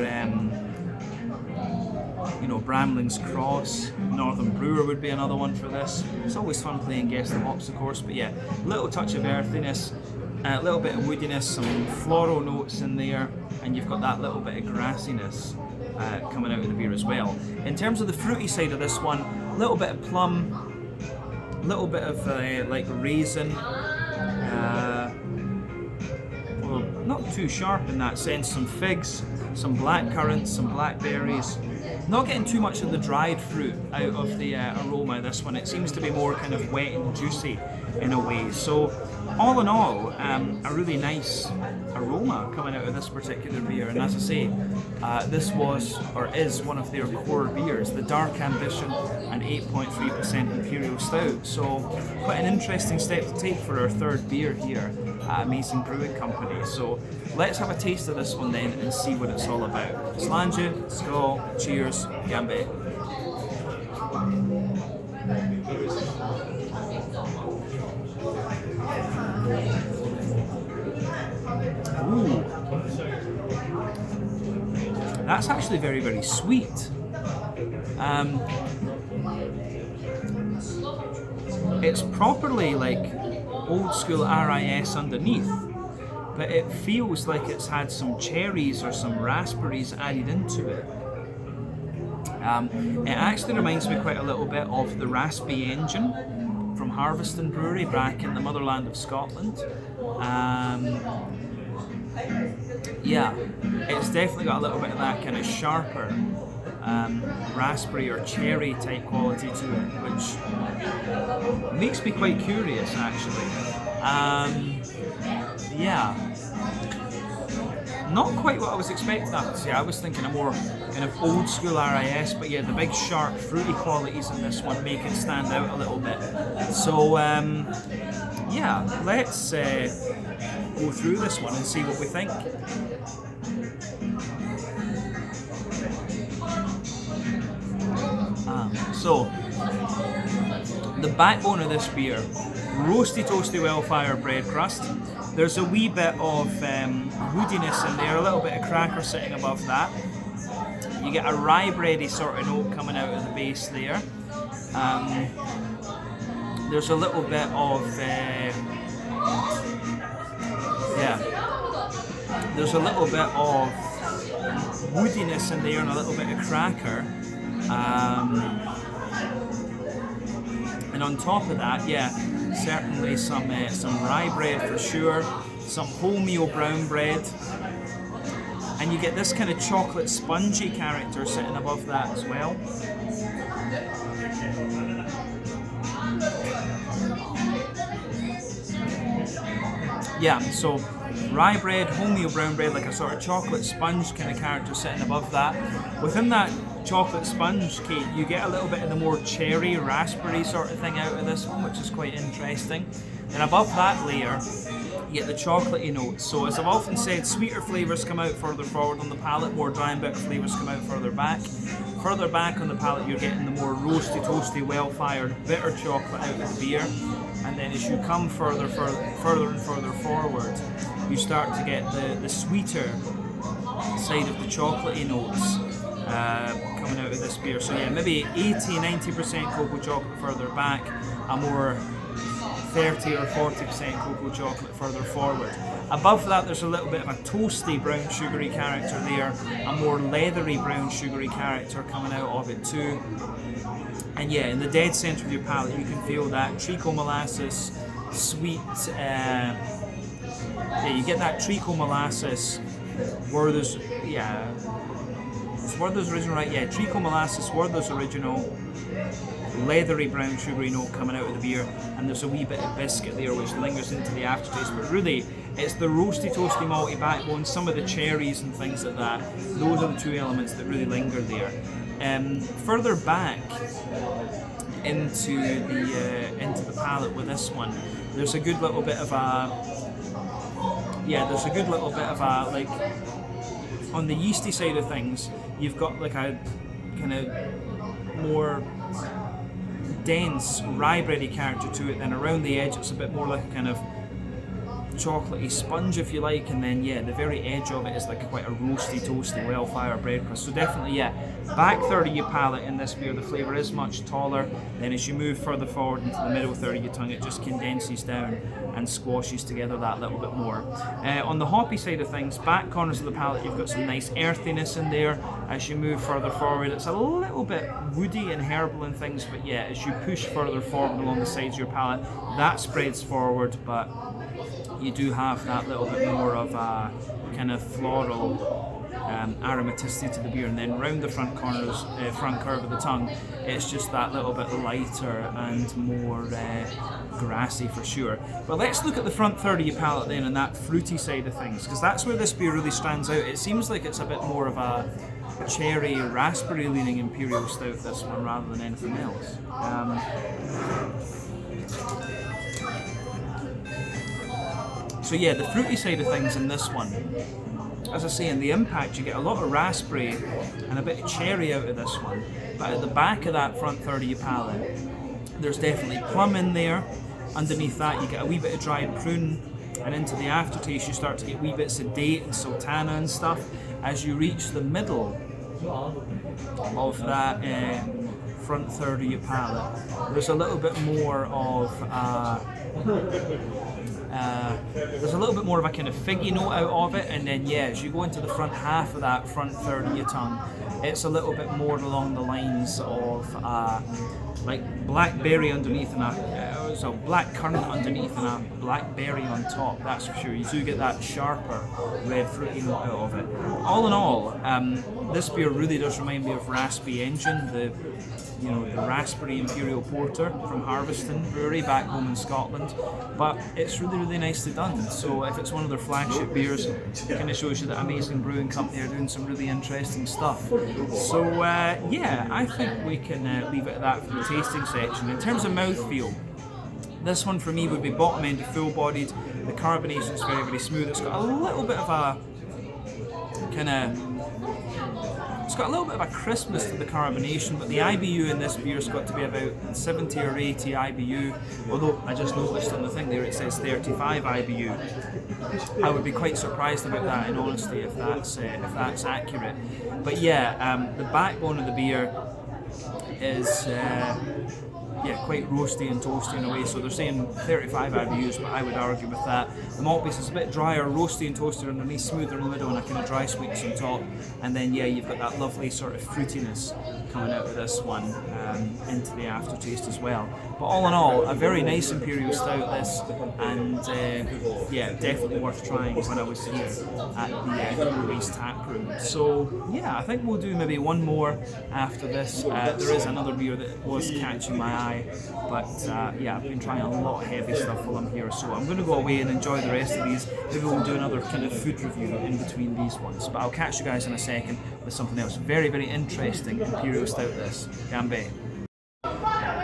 you know, Bramling's Cross. Northern Brewer would be another one for this. It's always fun playing Guess the Hops, of course, but yeah, a little touch of earthiness, a little bit of woodiness, some floral notes in there, and you've got that little bit of grassiness coming out of the beer as well. In terms of the fruity side of this one, a little bit of plum, a little bit of like raisin, well, not too sharp in that sense, some figs, some black currants, some blackberries. Not getting too much of the dried fruit out of the aroma of this one. It seems to be more kind of wet and juicy in a way. So all in all, a really nice aroma coming out of this particular beer. And as I say, this was or is one of their core beers, the Dark Ambition, an 8.3% Imperial Stout. So quite an interesting step to take for our third beer here at Amazing Brewing Company. So let's have a taste of this one then and see what it's all about. Sláinte, skål, cheers, Gambe. Ooh, that's actually very, very sweet. It's properly like old school RIS underneath, but it feels like it's had some cherries or some raspberries added into it. It actually reminds me quite a little bit of the Raspy Engine from Harveston Brewery back in the motherland of Scotland. Yeah, it's definitely got a little bit of that kind of sharper raspberry or cherry type quality to it, which makes me quite curious actually. Yeah, not quite what I was expecting after see. I was thinking a more kind of old school RIS, but yeah, the big sharp fruity qualities in this one make it stand out a little bit. So yeah, let's go through this one and see what we think. So the backbone of this beer, roasty toasty well-fired bread crust. There's a wee bit of woodiness in there, a little bit of cracker sitting above that. You get a rye bready sort of note coming out of the base there. There's a little bit of there's a little bit of woodiness in there and a little bit of cracker. And on top of that, yeah, certainly some rye bread for sure, some wholemeal brown bread, and you get this kind of chocolate spongy character sitting above that as well. Yeah, so rye bread, wholemeal brown bread, like a sort of chocolate sponge kind of character sitting above that. Within that chocolate sponge cake, you get a little bit of the more cherry, raspberry sort of thing out of this one, which is quite interesting. Then above that layer, you get the chocolatey notes. So as I've often said, sweeter flavours come out further forward on the palate, more dry and bitter flavours come out further back. Further back on the palate, you're getting the more roasty, toasty, well-fired, bitter chocolate out of the beer. And then as you come further and further forward, you start to get the sweeter side of the chocolatey notes coming out of this beer. So yeah, maybe 80-90% cocoa chocolate further back, a more 30 or 40% cocoa chocolate further forward. Above that, there's a little bit of a toasty brown sugary character there, a more leathery brown sugary character coming out of it too. And yeah, in the dead centre of your palate, you can feel that treacle molasses, sweet, yeah, you get that treacle molasses, Werther's, yeah, is Werther's original, right? Yeah, treacle molasses, Werther's original, leathery brown sugary note coming out of the beer, and there's a wee bit of biscuit there which lingers into the aftertaste, but really it's the roasty toasty malty backbone, some of the cherries and things like that. Those are the two elements that really linger there. Further back into the palate with this one, there's a good little bit of a yeah, there's a good little bit of a, like, on the yeasty side of things, you've got like a kind of more dense rye bready character to it. Then around the edge, it's a bit more like a kind of chocolatey sponge, if you like, and then yeah, the very edge of it is like quite a roasty, toasty, well-fired bread crust. So definitely, yeah, back third of your palate in this beer, the flavour is much taller. Then as you move further forward into the middle third of your tongue, it just condenses down and squashes together that little bit more. On the hoppy side of things, back corners of the palate, you've got some nice earthiness in there. As you move further forward, it's a little bit woody and herbal and things, but yeah, as you push further forward along the sides of your palate, that spreads forward, but you do have that little bit more of a kind of floral aromaticity to the beer, and then round the front corners, front curve of the tongue, it's just that little bit lighter and more grassy for sure. But let's look at the front third of your palate then, and that fruity side of things, because that's where this beer really stands out. It seems like it's a bit more of a cherry, raspberry leaning imperial stout, this one, rather than anything else. So yeah, the fruity side of things in this one, as I say, in the impact you get a lot of raspberry and a bit of cherry out of this one, but at the back of that front third of your palate, there's definitely plum in there. Underneath that you get a wee bit of dried prune, and into the aftertaste you start to get wee bits of date and sultana and stuff. As you reach the middle of that front third of your palate, there's a little bit more of a kind of figgy note out of it, and then yeah, as you go into the front half of that front third of your tongue, it's a little bit more along the lines of like blackberry underneath and so black currant underneath and a blackberry on top. That's for sure. You do get that sharper red fruity note out of it. All in all, this beer really does remind me of Raspy Engine, the Raspberry Imperial Porter from Harveston Brewery back home in Scotland, but it's really, really nicely done. So if it's one of their flagship beers, it kind of shows you that Amazing Brewing Company are doing some really interesting stuff. So yeah, I think we can leave it at that for the tasting section. In terms of mouthfeel, this one for me would be bottom-ended, full-bodied. The carbonation is very, very smooth. It's got a little bit of a it's got a little bit of a crispness to the carbonation, but the IBU in this beer's got to be about 70 or 80 IBU, although I just noticed on the thing there it says 35 IBU. I would be quite surprised about that, in honesty, if that's accurate. But yeah, the backbone of the beer is quite roasty and toasty in a way, so they're saying 35 IBUs, but I would argue with that. The malt base is a bit drier, roasty and toasty underneath, smoother in the middle, and a kind of dry sweetness on top. And then yeah, you've got that lovely sort of fruitiness coming out of this one into the aftertaste as well. But all in all, a very nice imperial stout this, and yeah, definitely worth trying when I was here at the Brewery's tap room. So yeah, I think we'll do maybe one more after this. There is another beer that was catching my eye, but yeah, I've been trying a lot of heavy stuff while I'm here, so I'm going to go away and enjoy the rest of these. Maybe we'll do another kind of food review in between these ones, but I'll catch you guys in a second with something else. Very, very interesting imperial stout this. Ganbei.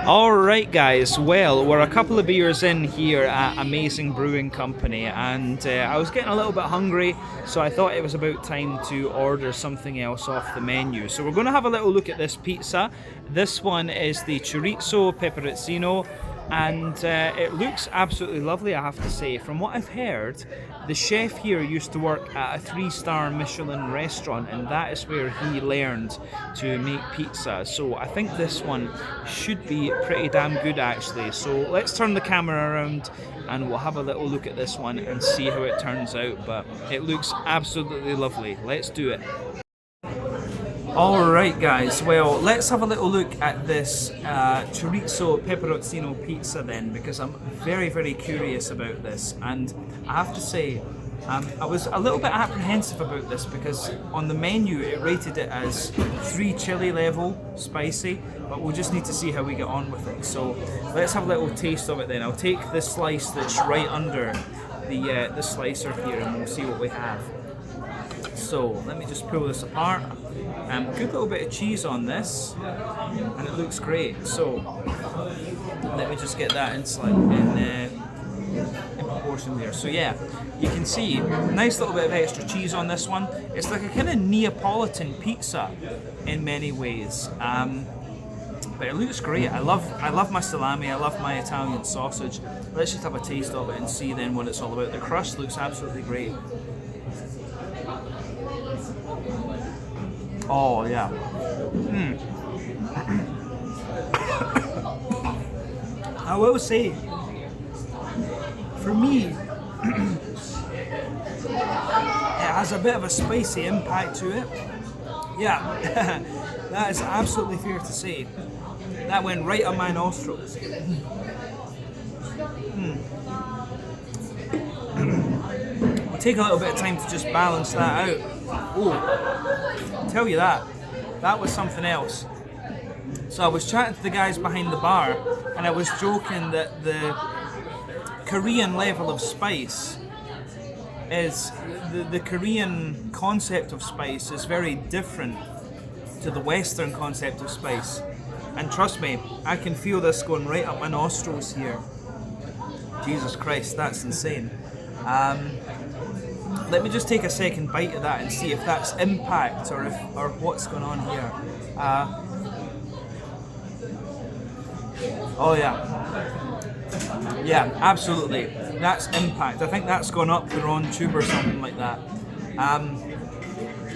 Alright guys, well, we're a couple of beers in here at Amazing Brewing Company, and I was getting a little bit hungry, so I thought it was about time to order something else off the menu. So we're going to have a little look at this pizza. This one is the chorizo pepperoncino, and it looks absolutely lovely, I have to say. From what I've heard, the chef here used to work at a 3-star Michelin restaurant, and that is where he learned to make pizza. So I think this one should be pretty damn good actually. So let's turn the camera around and we'll have a little look at this one and see how it turns out. But it looks absolutely lovely. Let's do it. Alright guys, well, let's have a little look at this chorizo pepperoncino pizza then, because I'm very, very curious about this. And I have to say, I was a little bit apprehensive about this because on the menu it rated it as 3 chili level spicy, but we'll just need to see how we get on with it. So let's have a little taste of it then. I'll take the slice that's right under the slicer here and we'll see what we have. So let me just pull this apart. Good little bit of cheese on this, and it looks great. So let me just get that in portion there. So yeah, you can see nice little bit of extra cheese on this one. It's like a kind of Neapolitan pizza in many ways. But it looks great. I love my salami, I love my Italian sausage. Let's just have a taste of it and see then what it's all about. The crust looks absolutely great. Oh yeah. I will say, for me, it has a bit of a spicy impact to it. Yeah, that is absolutely fair to say. That went right up my nostrils. I'll take a little bit of time to just balance that out. Oh, tell you that was something else. So I was chatting to the guys behind the bar, and I was joking that the Korean level of spice is, the Korean concept of spice is very different to the Western concept of spice. And trust me, I can feel this going right up my nostrils here. Jesus Christ, that's insane. Let me just take a second bite of that and see if that's impact or what's going on here. Oh yeah. Yeah, absolutely. That's impact. I think that's gone up the wrong tube or something like that.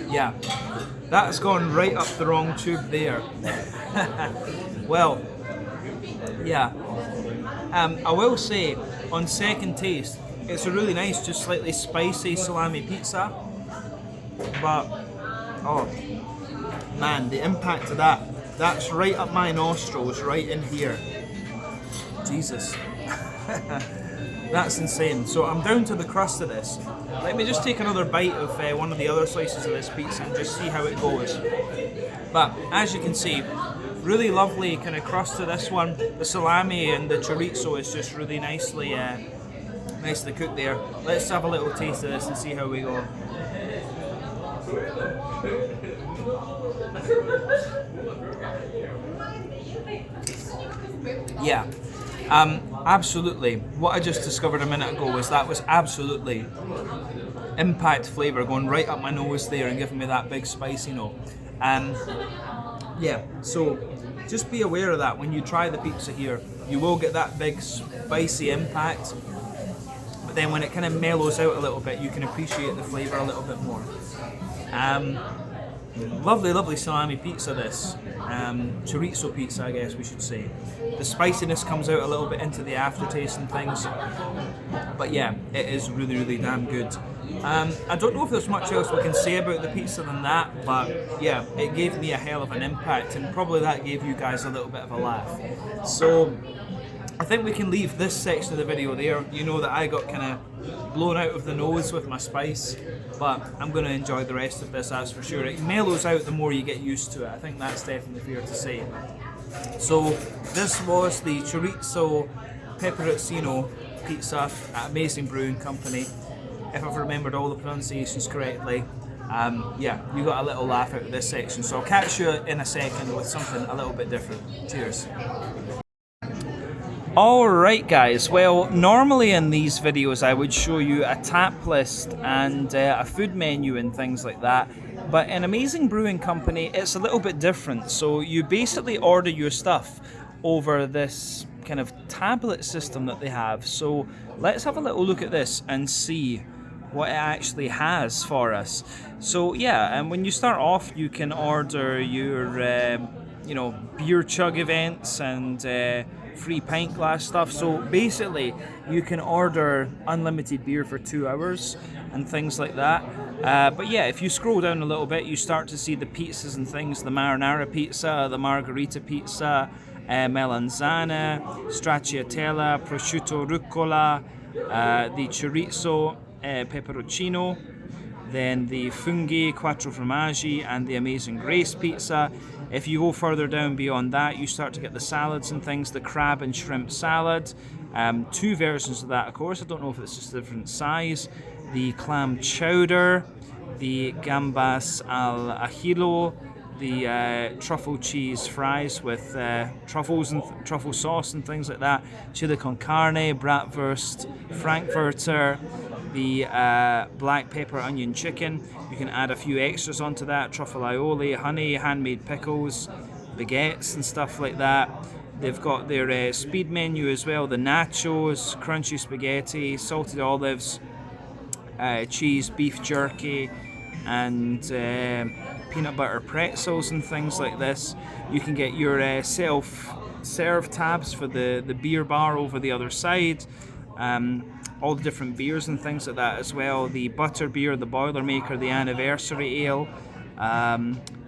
Yeah, that's gone right up the wrong tube there. Well, yeah. I will say, on second taste, it's a really nice, just slightly spicy salami pizza. But, oh, man, the impact of that's right up my nostrils, right in here. Jesus. That's insane. So I'm down to the crust of this. Let me just take another bite of one of the other slices of this pizza and just see how it goes. But as you can see, really lovely kind of crust to this one. The salami and the chorizo is just really nicely cooked there. Let's have a little taste of this and see how we go. Yeah. Absolutely. What I just discovered a minute ago was absolutely impact flavour going right up my nose there and giving me that big spicy note. Yeah, so just be aware of that when you try the pizza here. You will get that big spicy impact, but then when it kind of mellows out a little bit, you can appreciate the flavour a little bit more. Lovely, lovely salami pizza this. Chorizo pizza, I guess we should say. The spiciness comes out a little bit into the aftertaste and things. But yeah, it is really, really damn good. I don't know if there's much else we can say about the pizza than that, but yeah, it gave me a hell of an impact, and probably that gave you guys a little bit of a laugh. So I think we can leave this section of the video there. You know that I got kind of blown out of the nose with my spice, but I'm going to enjoy the rest of this, that's for sure. It mellows out the more you get used to it. I think that's definitely fair to say. So this was the chorizo pepperoncino pizza at Amazing Brewing Company. If I've remembered all the pronunciations correctly, yeah, you got a little laugh out of this section. So I'll catch you in a second with something a little bit different. Cheers. Alright guys, well normally in these videos I would show you a tap list and a food menu and things like that, but in Amazing Brewing Company it's a little bit different. So you basically order your stuff over this kind of tablet system that they have. So let's have a little look at this and see what it actually has for us. So yeah, and when you start off you can order your beer chug events and free pint glass stuff. So basically you can order unlimited beer for 2 hours and things like that. But yeah, if you scroll down a little bit you start to see the pizzas and things, the marinara pizza, the margherita pizza, melanzana, stracciatella, prosciutto rucola, the chorizo pepperoncino, then the funghi, quattro formaggi, and the Amazing Grace pizza. If you go further down beyond that, you start to get the salads and things, the crab and shrimp salad. 2 versions of that, of course. I don't know if it's just a different size. The clam chowder, the gambas al ajillo, the truffle cheese fries with truffles and truffle sauce and things like that. Chili con carne, bratwurst, frankfurter, the black pepper onion chicken. You can add a few extras onto that, truffle aioli, honey, handmade pickles, baguettes and stuff like that. They've got their speed menu as well, the nachos, crunchy spaghetti, salted olives, cheese, beef jerky, and peanut butter pretzels and things like this. You can get your self-serve tabs for the beer bar over the other side. All the different beers and things like that as well. The butter beer, the Boilermaker, the Anniversary Ale.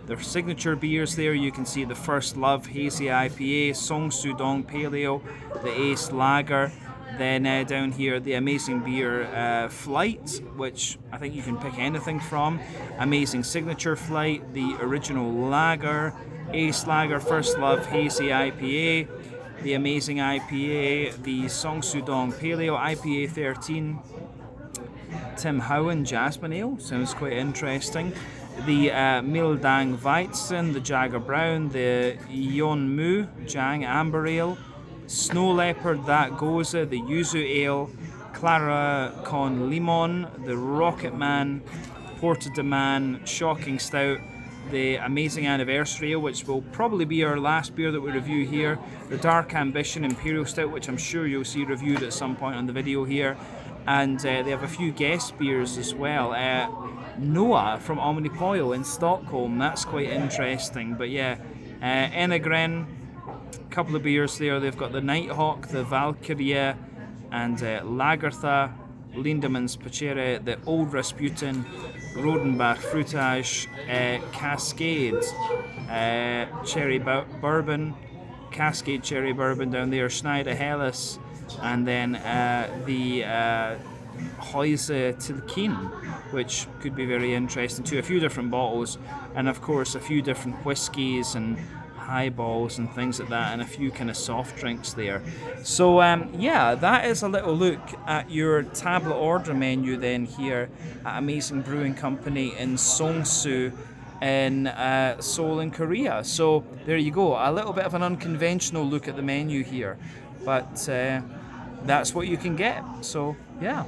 Their signature beers there, you can see the First Love Hazy IPA, Seongdong Pale Ale, the Ace Lager. Then down here, the Amazing Beer Flight, which I think you can pick anything from. Amazing Signature Flight, the Original Lager, Ace Lager, First Love Hazy IPA, the Amazing IPA, the Seongdong Pale Ale, IPA 13, Tim Howen Jasmine Ale, sounds quite interesting. The Mildang Weizen, the Jagger Brown, the Yeonmu Jang Amber Ale, Snow Leopard That Goza, the Yuzu Ale, Clara Con Limon, the Rocket Man, Porta de Man, Shocking Stout, the Amazing Anniversary Ale, which will probably be our last beer that we review here, the Dark Ambition Imperial Stout, which I'm sure you'll see reviewed at some point on the video here, and they have a few guest beers as well. Noah from Omnipoil in Stockholm, that's quite interesting. But yeah, Enegren, a couple of beers there. They've got the Nighthawk, the Valkyria, and Lagertha, Lindemann's Pacere, the Old Rasputin, Rodenbach Fruitage, Cascade Cherry Bourbon, Cascade Cherry Bourbon down there, Schneider Helles, and then the Heuse Tilkin, which could be very interesting too. A few different bottles, and of course a few different whiskies and highballs and things like that, and a few kind of soft drinks there. So yeah, that is a little look at your tablet order menu then here at Amazing Brewing Company in Seongso in Seoul in Korea. So there you go, a little bit of an unconventional look at the menu here, but that's what you can get. So yeah.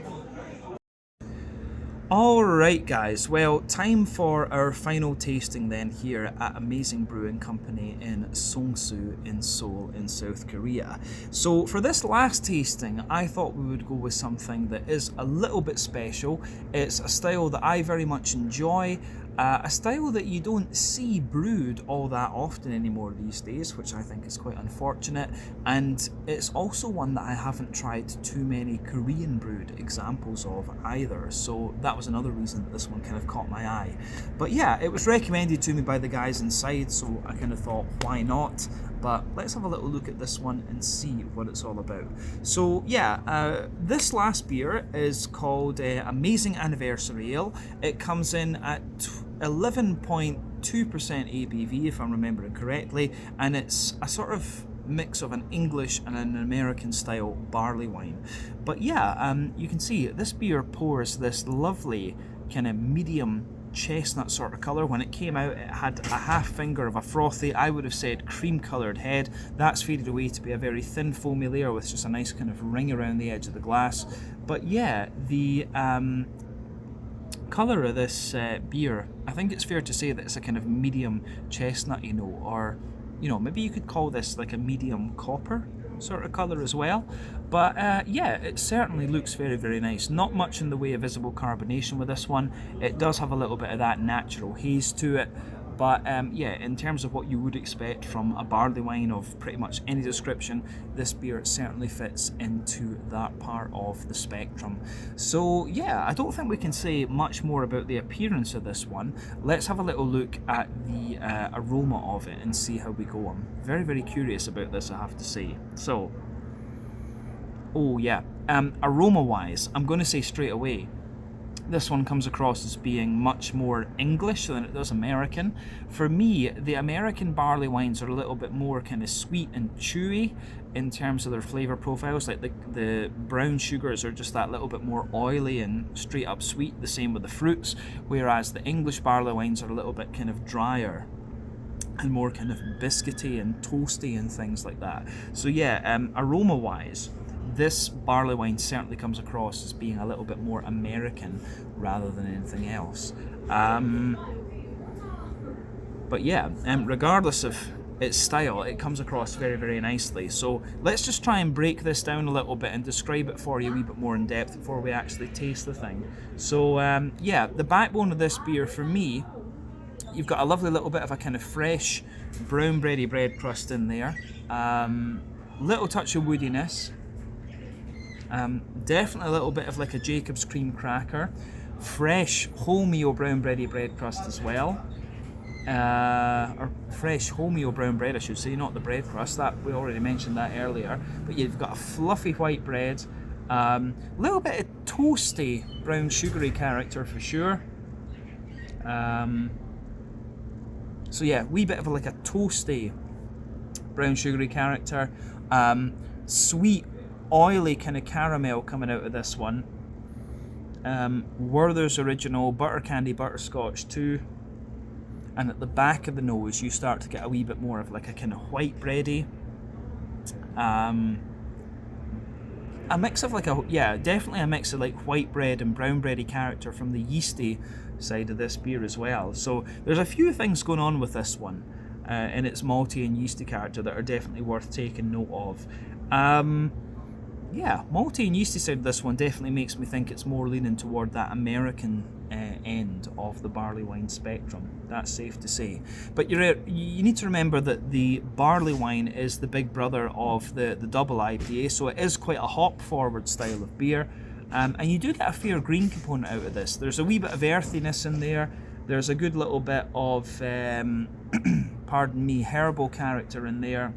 Alright guys, well, time for our final tasting then here at Amazing Brewing Company in Seongso in Seoul in South Korea. So for this last tasting, I thought we would go with something that is a little bit special. It's a style that I very much enjoy, a style that you don't see brewed all that often anymore these days, which I think is quite unfortunate, and it's also one that I haven't tried too many Korean brewed examples of either, so that was another reason that this one kind of caught my eye. But yeah, it was recommended to me by the guys inside, so I kind of thought, why not? But let's have a little look at this one and see what it's all about. So yeah, this last beer is called Amazing Anniversary Ale. It comes in at 11.2% ABV, if I'm remembering correctly, and it's a sort of mix of an English and an American style barley wine. But yeah, you can see this beer pours this lovely kind of medium chestnut sort of colour. When it came out, it had a half finger of a frothy, I would have said cream coloured head. That's faded away to be a very thin foamy layer with just a nice kind of ring around the edge of the glass. But yeah, the colour of this beer, I think it's fair to say that it's a kind of medium chestnutty note, or you know, maybe you could call this like a medium copper sort of colour as well. But yeah, it certainly looks very, very nice. Not much in the way of visible carbonation with this one. It does have a little bit of that natural haze to it. But yeah, in terms of what you would expect from a barley wine of pretty much any description, this beer certainly fits into that part of the spectrum. So yeah, I don't think we can say much more about the appearance of this one. Let's have a little look at the aroma of it and see how we go. I'm very, very curious about this, I have to say. So, oh yeah, aroma-wise, I'm going to say straight away, this one comes across as being much more English than it does American. For me, the American barley wines are a little bit more kind of sweet and chewy in terms of their flavour profiles. Like the brown sugars are just that little bit more oily and straight up sweet, the same with the fruits, whereas the English barley wines are a little bit kind of drier and more kind of biscuity and toasty and things like that. So yeah, aroma wise, this barley wine certainly comes across as being a little bit more American rather than anything else. But yeah, regardless of its style, it comes across very, very nicely. So let's just try and break this down a little bit and describe it for you a wee bit more in depth before we actually taste the thing. So yeah, the backbone of this beer for me, you've got a lovely little bit of a kind of fresh brown bready bread crust in there. Little touch of woodiness. Definitely a little bit of like a Jacob's cream cracker. Fresh wholemeal brown bready bread crust as well. Or fresh wholemeal brown bread, I should say, not the bread crust. That we already mentioned that earlier. But you've got a fluffy white bread. Little bit of toasty brown sugary character for sure. So yeah, wee bit of like a toasty brown sugary character. Sweet, oily kind of caramel coming out of this one. Werther's Original, butter candy, butterscotch too. And at the back of the nose, you start to get a wee bit more of like a kind of white bready. A mix of like definitely a mix of like white bread and brown bready character from the yeasty side of this beer as well. So there's a few things going on with this one in its malty and yeasty character that are definitely worth taking note of. Yeah, malty and yeasty side of this one definitely makes me think it's more leaning toward that American end of the barley wine spectrum. That's safe to say. But you need to remember that the barley wine is the big brother of the double IPA, so it is quite a hop-forward style of beer. And you do get a fair green component out of this. There's a wee bit of earthiness in there. There's a good little bit of, pardon me, herbal character in there.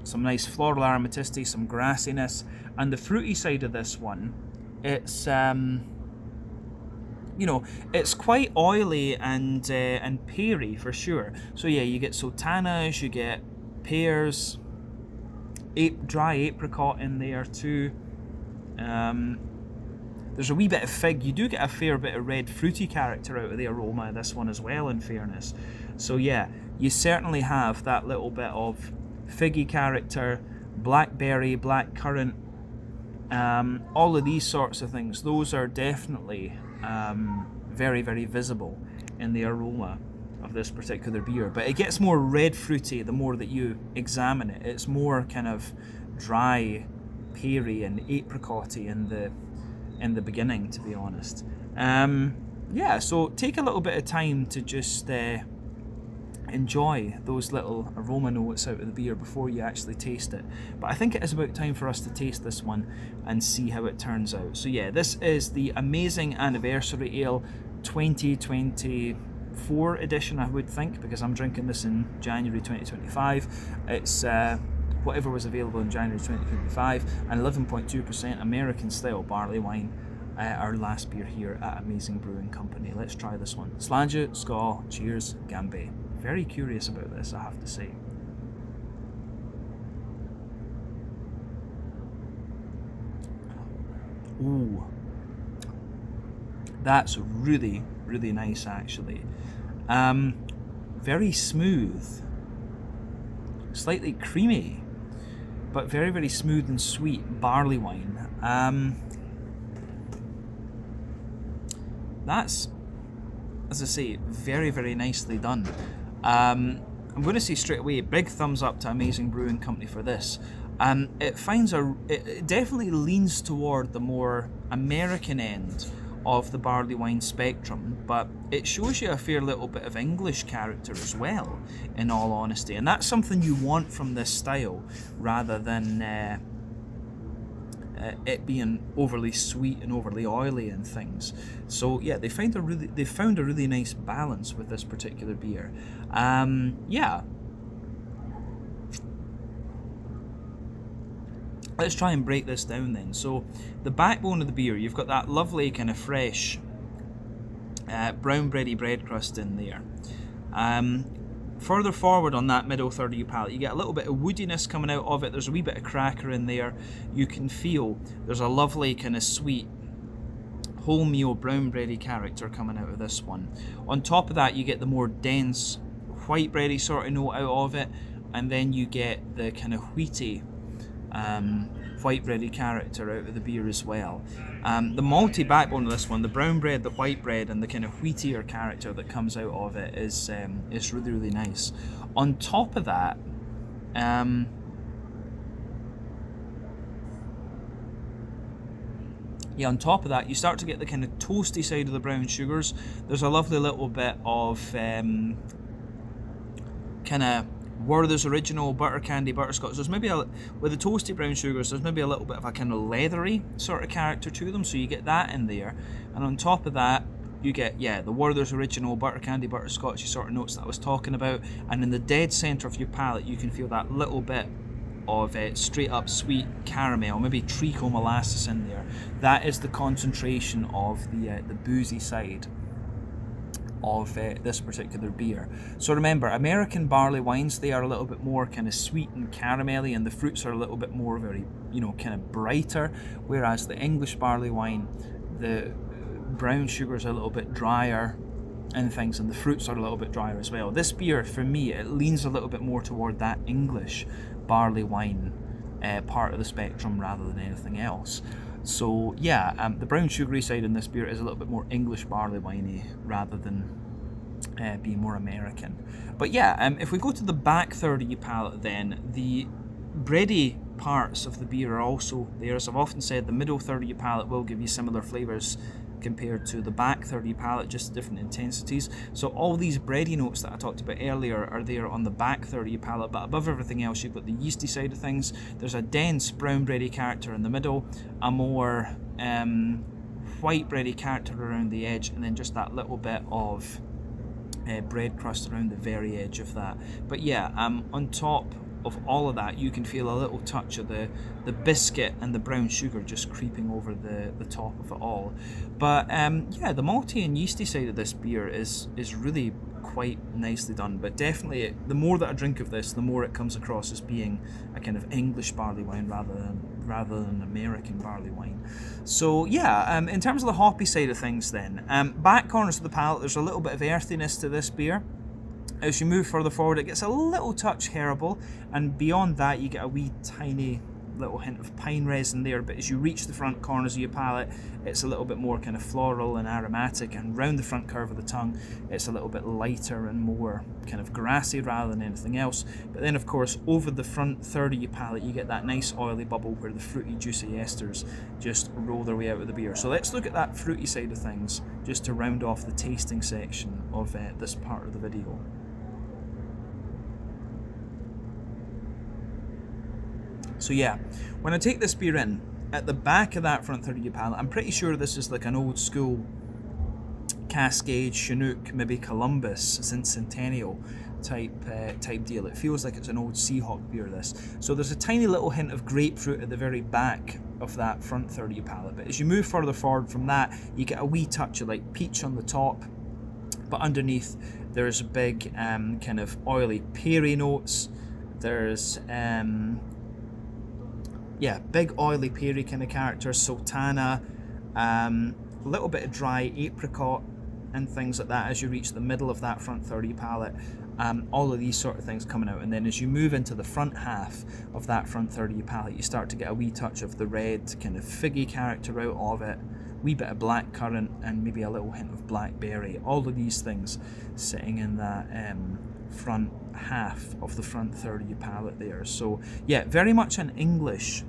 Some nice floral aromaticity, some grassiness. And the fruity side of this one, it's, it's quite oily and peary for sure. So yeah, you get sultanas, you get pears, dry apricot in there too. There's a wee bit of fig. You do get a fair bit of red fruity character out of the aroma of this one as well, in fairness. So yeah, you certainly have that little bit of figgy character, blackberry, blackcurrant, all of these sorts of things. Those are definitely very, very visible in the aroma of this particular beer. But it gets more red fruity the more that you examine it. It's more kind of dry, peary and apricot-y in the beginning, to be honest. Yeah, so take a little bit of time to just enjoy those little aroma notes out of the beer before you actually taste it. But I think it is about time for us to taste this one and see how it turns out. So yeah, this is the Amazing Anniversary Ale 2024 edition, I would think, because I'm drinking this in January 2025. It's whatever was available in January 2025, and 11.2% American style barley wine, our last beer here at Amazing Brewing Company. Let's try this one. Slàinte, Skål, cheers, Gambe. Very curious about this, I have to say. Ooh, that's really, really nice actually. Very smooth, slightly creamy, but very, very smooth and sweet barley wine. That's, as I say, very, very nicely done. I'm going to say straight away, big thumbs up to Amazing Brewing Company for this. It definitely leans toward the more American end of the barley wine spectrum, but it shows you a fair little bit of English character as well, in all honesty, and that's something you want from this style rather than it being overly sweet and overly oily and things. So yeah, they found a really nice balance with this particular beer. Yeah. Let's try and break this down then. So the backbone of the beer, you've got that lovely kind of fresh brown bready bread crust in there. Further forward on that middle third of your palate, you get a little bit of woodiness coming out of it. There's a wee bit of cracker in there. You can feel there's a lovely kind of sweet wholemeal brown bready character coming out of this one. On top of that, you get the more dense white bready sort of note out of it, and then you get the kind of wheaty white bready character out of the beer as well. The malty backbone of this one, the brown bread, the white bread, and the kind of wheatier character that comes out of it is really, really nice. On top of that, on top of that, you start to get the kind of toasty side of the brown sugars. There's a lovely little bit of kind of Werther's original butter candy butterscotch. There's maybe with the toasty brown sugars, there's maybe a little bit of a kind of leathery sort of character to them, so you get that in there. And on top of that, you get the Werther's original butter candy butterscotchy sort of notes that I was talking about. And in the dead centre of your palate, you can feel that little bit of straight up sweet caramel, maybe treacle molasses in there. That is the concentration of the boozy side of this particular beer. So remember, American barley wines, they are a little bit more kind of sweet and caramelly, and the fruits are a little bit more very, kind of brighter, whereas the English barley wine, the brown sugars are a little bit drier and things, and the fruits are a little bit drier as well. This beer, for me, it leans a little bit more toward that English barley wine part of the spectrum rather than anything else. So the brown sugary side in this beer is a little bit more English barley winey rather than being more American. But if we go to the back third of your palate, then the bready parts of the beer are also there. As I've often said, the middle third of your palate will give you similar flavours compared to the back third of your palate, just different intensities. So all these bready notes that I talked about earlier are there on the back third of your palate, but above everything else you've got the yeasty side of things. There's a dense brown bready character in the middle, a more white bready character around the edge, and then just that little bit of bread crust around the very edge of that. But on top of all of that, you can feel a little touch of the biscuit and the brown sugar just creeping over the top of it all. But the malty and yeasty side of this beer is really quite nicely done. But definitely, the more that I drink of this, the more it comes across as being a kind of English barley wine rather than American barley wine. So in terms of the hoppy side of things, then back corners of the palate, there's a little bit of earthiness to this beer. As you move further forward, it gets a little touch herbal, and beyond that you get a wee tiny little hint of pine resin there. But as you reach the front corners of your palate, it's a little bit more kind of floral and aromatic, and round the front curve of the tongue, it's a little bit lighter and more kind of grassy rather than anything else. But then of course, over the front third of your palate, you get that nice oily bubble where the fruity juicy esters just roll their way out of the beer. So let's look at that fruity side of things just to round off the tasting section of this part of the video. So when I take this beer in, at the back of that front third of your palate, I'm pretty sure this is like an old school Cascade, Chinook, maybe Columbus, Centennial type deal. It feels like it's an old Seahawk beer, this. So there's a tiny little hint of grapefruit at the very back of that front third of your palate. But as you move further forward from that, you get a wee touch of like peach on the top, but underneath there's big kind of oily peary notes. There's big oily peary kind of characters, sultana, a little bit of dry apricot and things like that as you reach the middle of that front third of your palate. All of these sort of things coming out, and then as you move into the front half of that front third of your palate, you start to get a wee touch of the red kind of figgy character out of it, wee bit of black currant, and maybe a little hint of blackberry. All of these things sitting in that front half of the front third of your palate there. So very much an English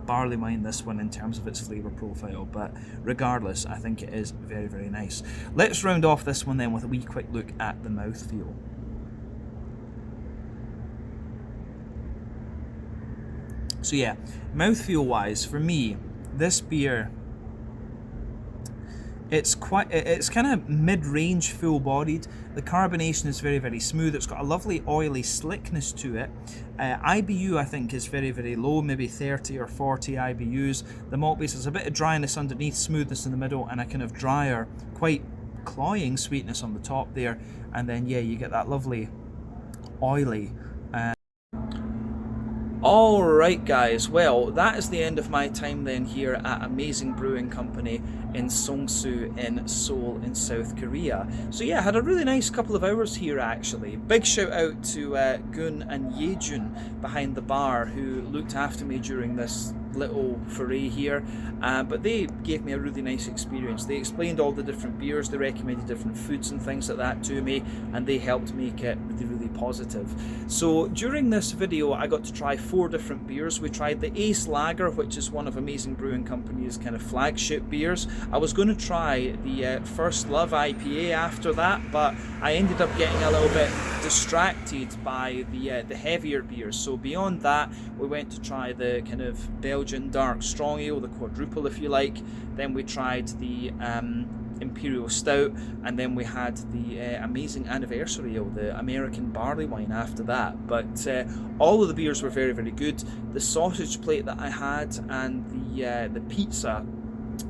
barley wine, this one, in terms of its flavour profile, but regardless, I think it is very, very nice. Let's round off this one then with a wee quick look at the mouthfeel. So mouthfeel wise, for me, this beer, it's kind of mid-range, full-bodied. The carbonation is very, very smooth. It's got a lovely oily slickness to it. IBU, I think, is very, very low, maybe 30 or 40 IBUs. The malt base has a bit of dryness underneath, smoothness in the middle, and a kind of drier, quite cloying sweetness on the top there. And then you get that lovely oily Alright guys, well that is the end of my time then here at Amazing Brewing Company in Seongso in Seoul in South Korea. So yeah, I had a really nice couple of hours here actually. Big shout out to Gun and Yejun behind the bar who looked after me during this little foray here, but they gave me a really nice experience. They explained all the different beers, they recommended different foods and things like that to me, and they helped make it really positive. So during this video I got to try 4 different beers. We tried the Ace Lager, which is one of Amazing Brewing Company's kind of flagship beers. I was going to try the First Love IPA after that, but I ended up getting a little bit distracted by the heavier beers. So beyond that, we went to try the kind of Belgian dark strong ale, the quadruple if you like. Then we tried the Imperial Stout, and then we had the Amazing Anniversary Ale, the American barley wine after that. But all of the beers were very good. The sausage plate that I had and the pizza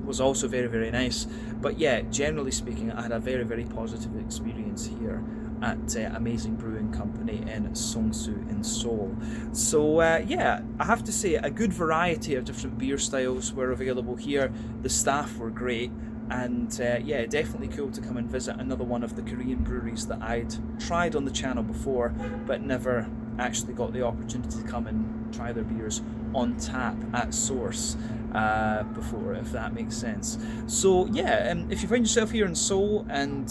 was also very nice. But yeah, generally speaking, I had a very positive experience here at Amazing Brewing Company in Seongso in Seoul. So yeah, I have to say a good variety of different beer styles were available here. The staff were great, and yeah, definitely cool to come and visit another one of the Korean breweries that I'd tried on the channel before but never actually got the opportunity to come and try their beers on tap at source before, if that makes sense. So yeah, if you find yourself here in Seoul and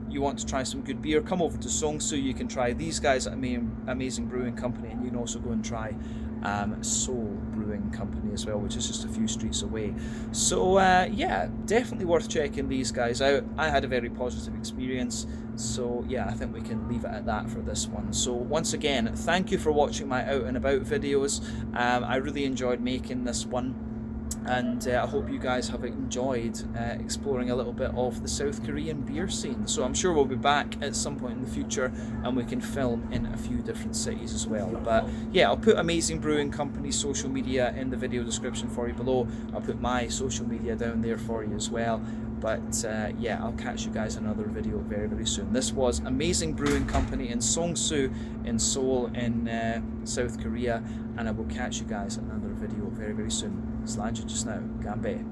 you want to try some good beer, come over to Seongso. You can try these guys at Amazing Brewing Company, and you can also go and try Seoul Brewing Company as well, which is just a few streets away. So yeah, definitely worth checking these guys out. I had a very positive experience, so yeah, I think we can leave it at that for this one. So once again, thank you for watching my out and about videos. I really enjoyed making this one, and I hope you guys have enjoyed exploring a little bit of the South Korean beer scene. So I'm sure we'll be back at some point in the future and we can film in a few different cities as well. But yeah, I'll put Amazing Brewing Company's social media in the video description for you below. I'll put my social media down there for you as well. But yeah, I'll catch you guys in another video very soon. This was Amazing Brewing Company in Seongso in Seoul in South Korea, and I will catch you guys in another video very soon. Slange just now. Ganbei.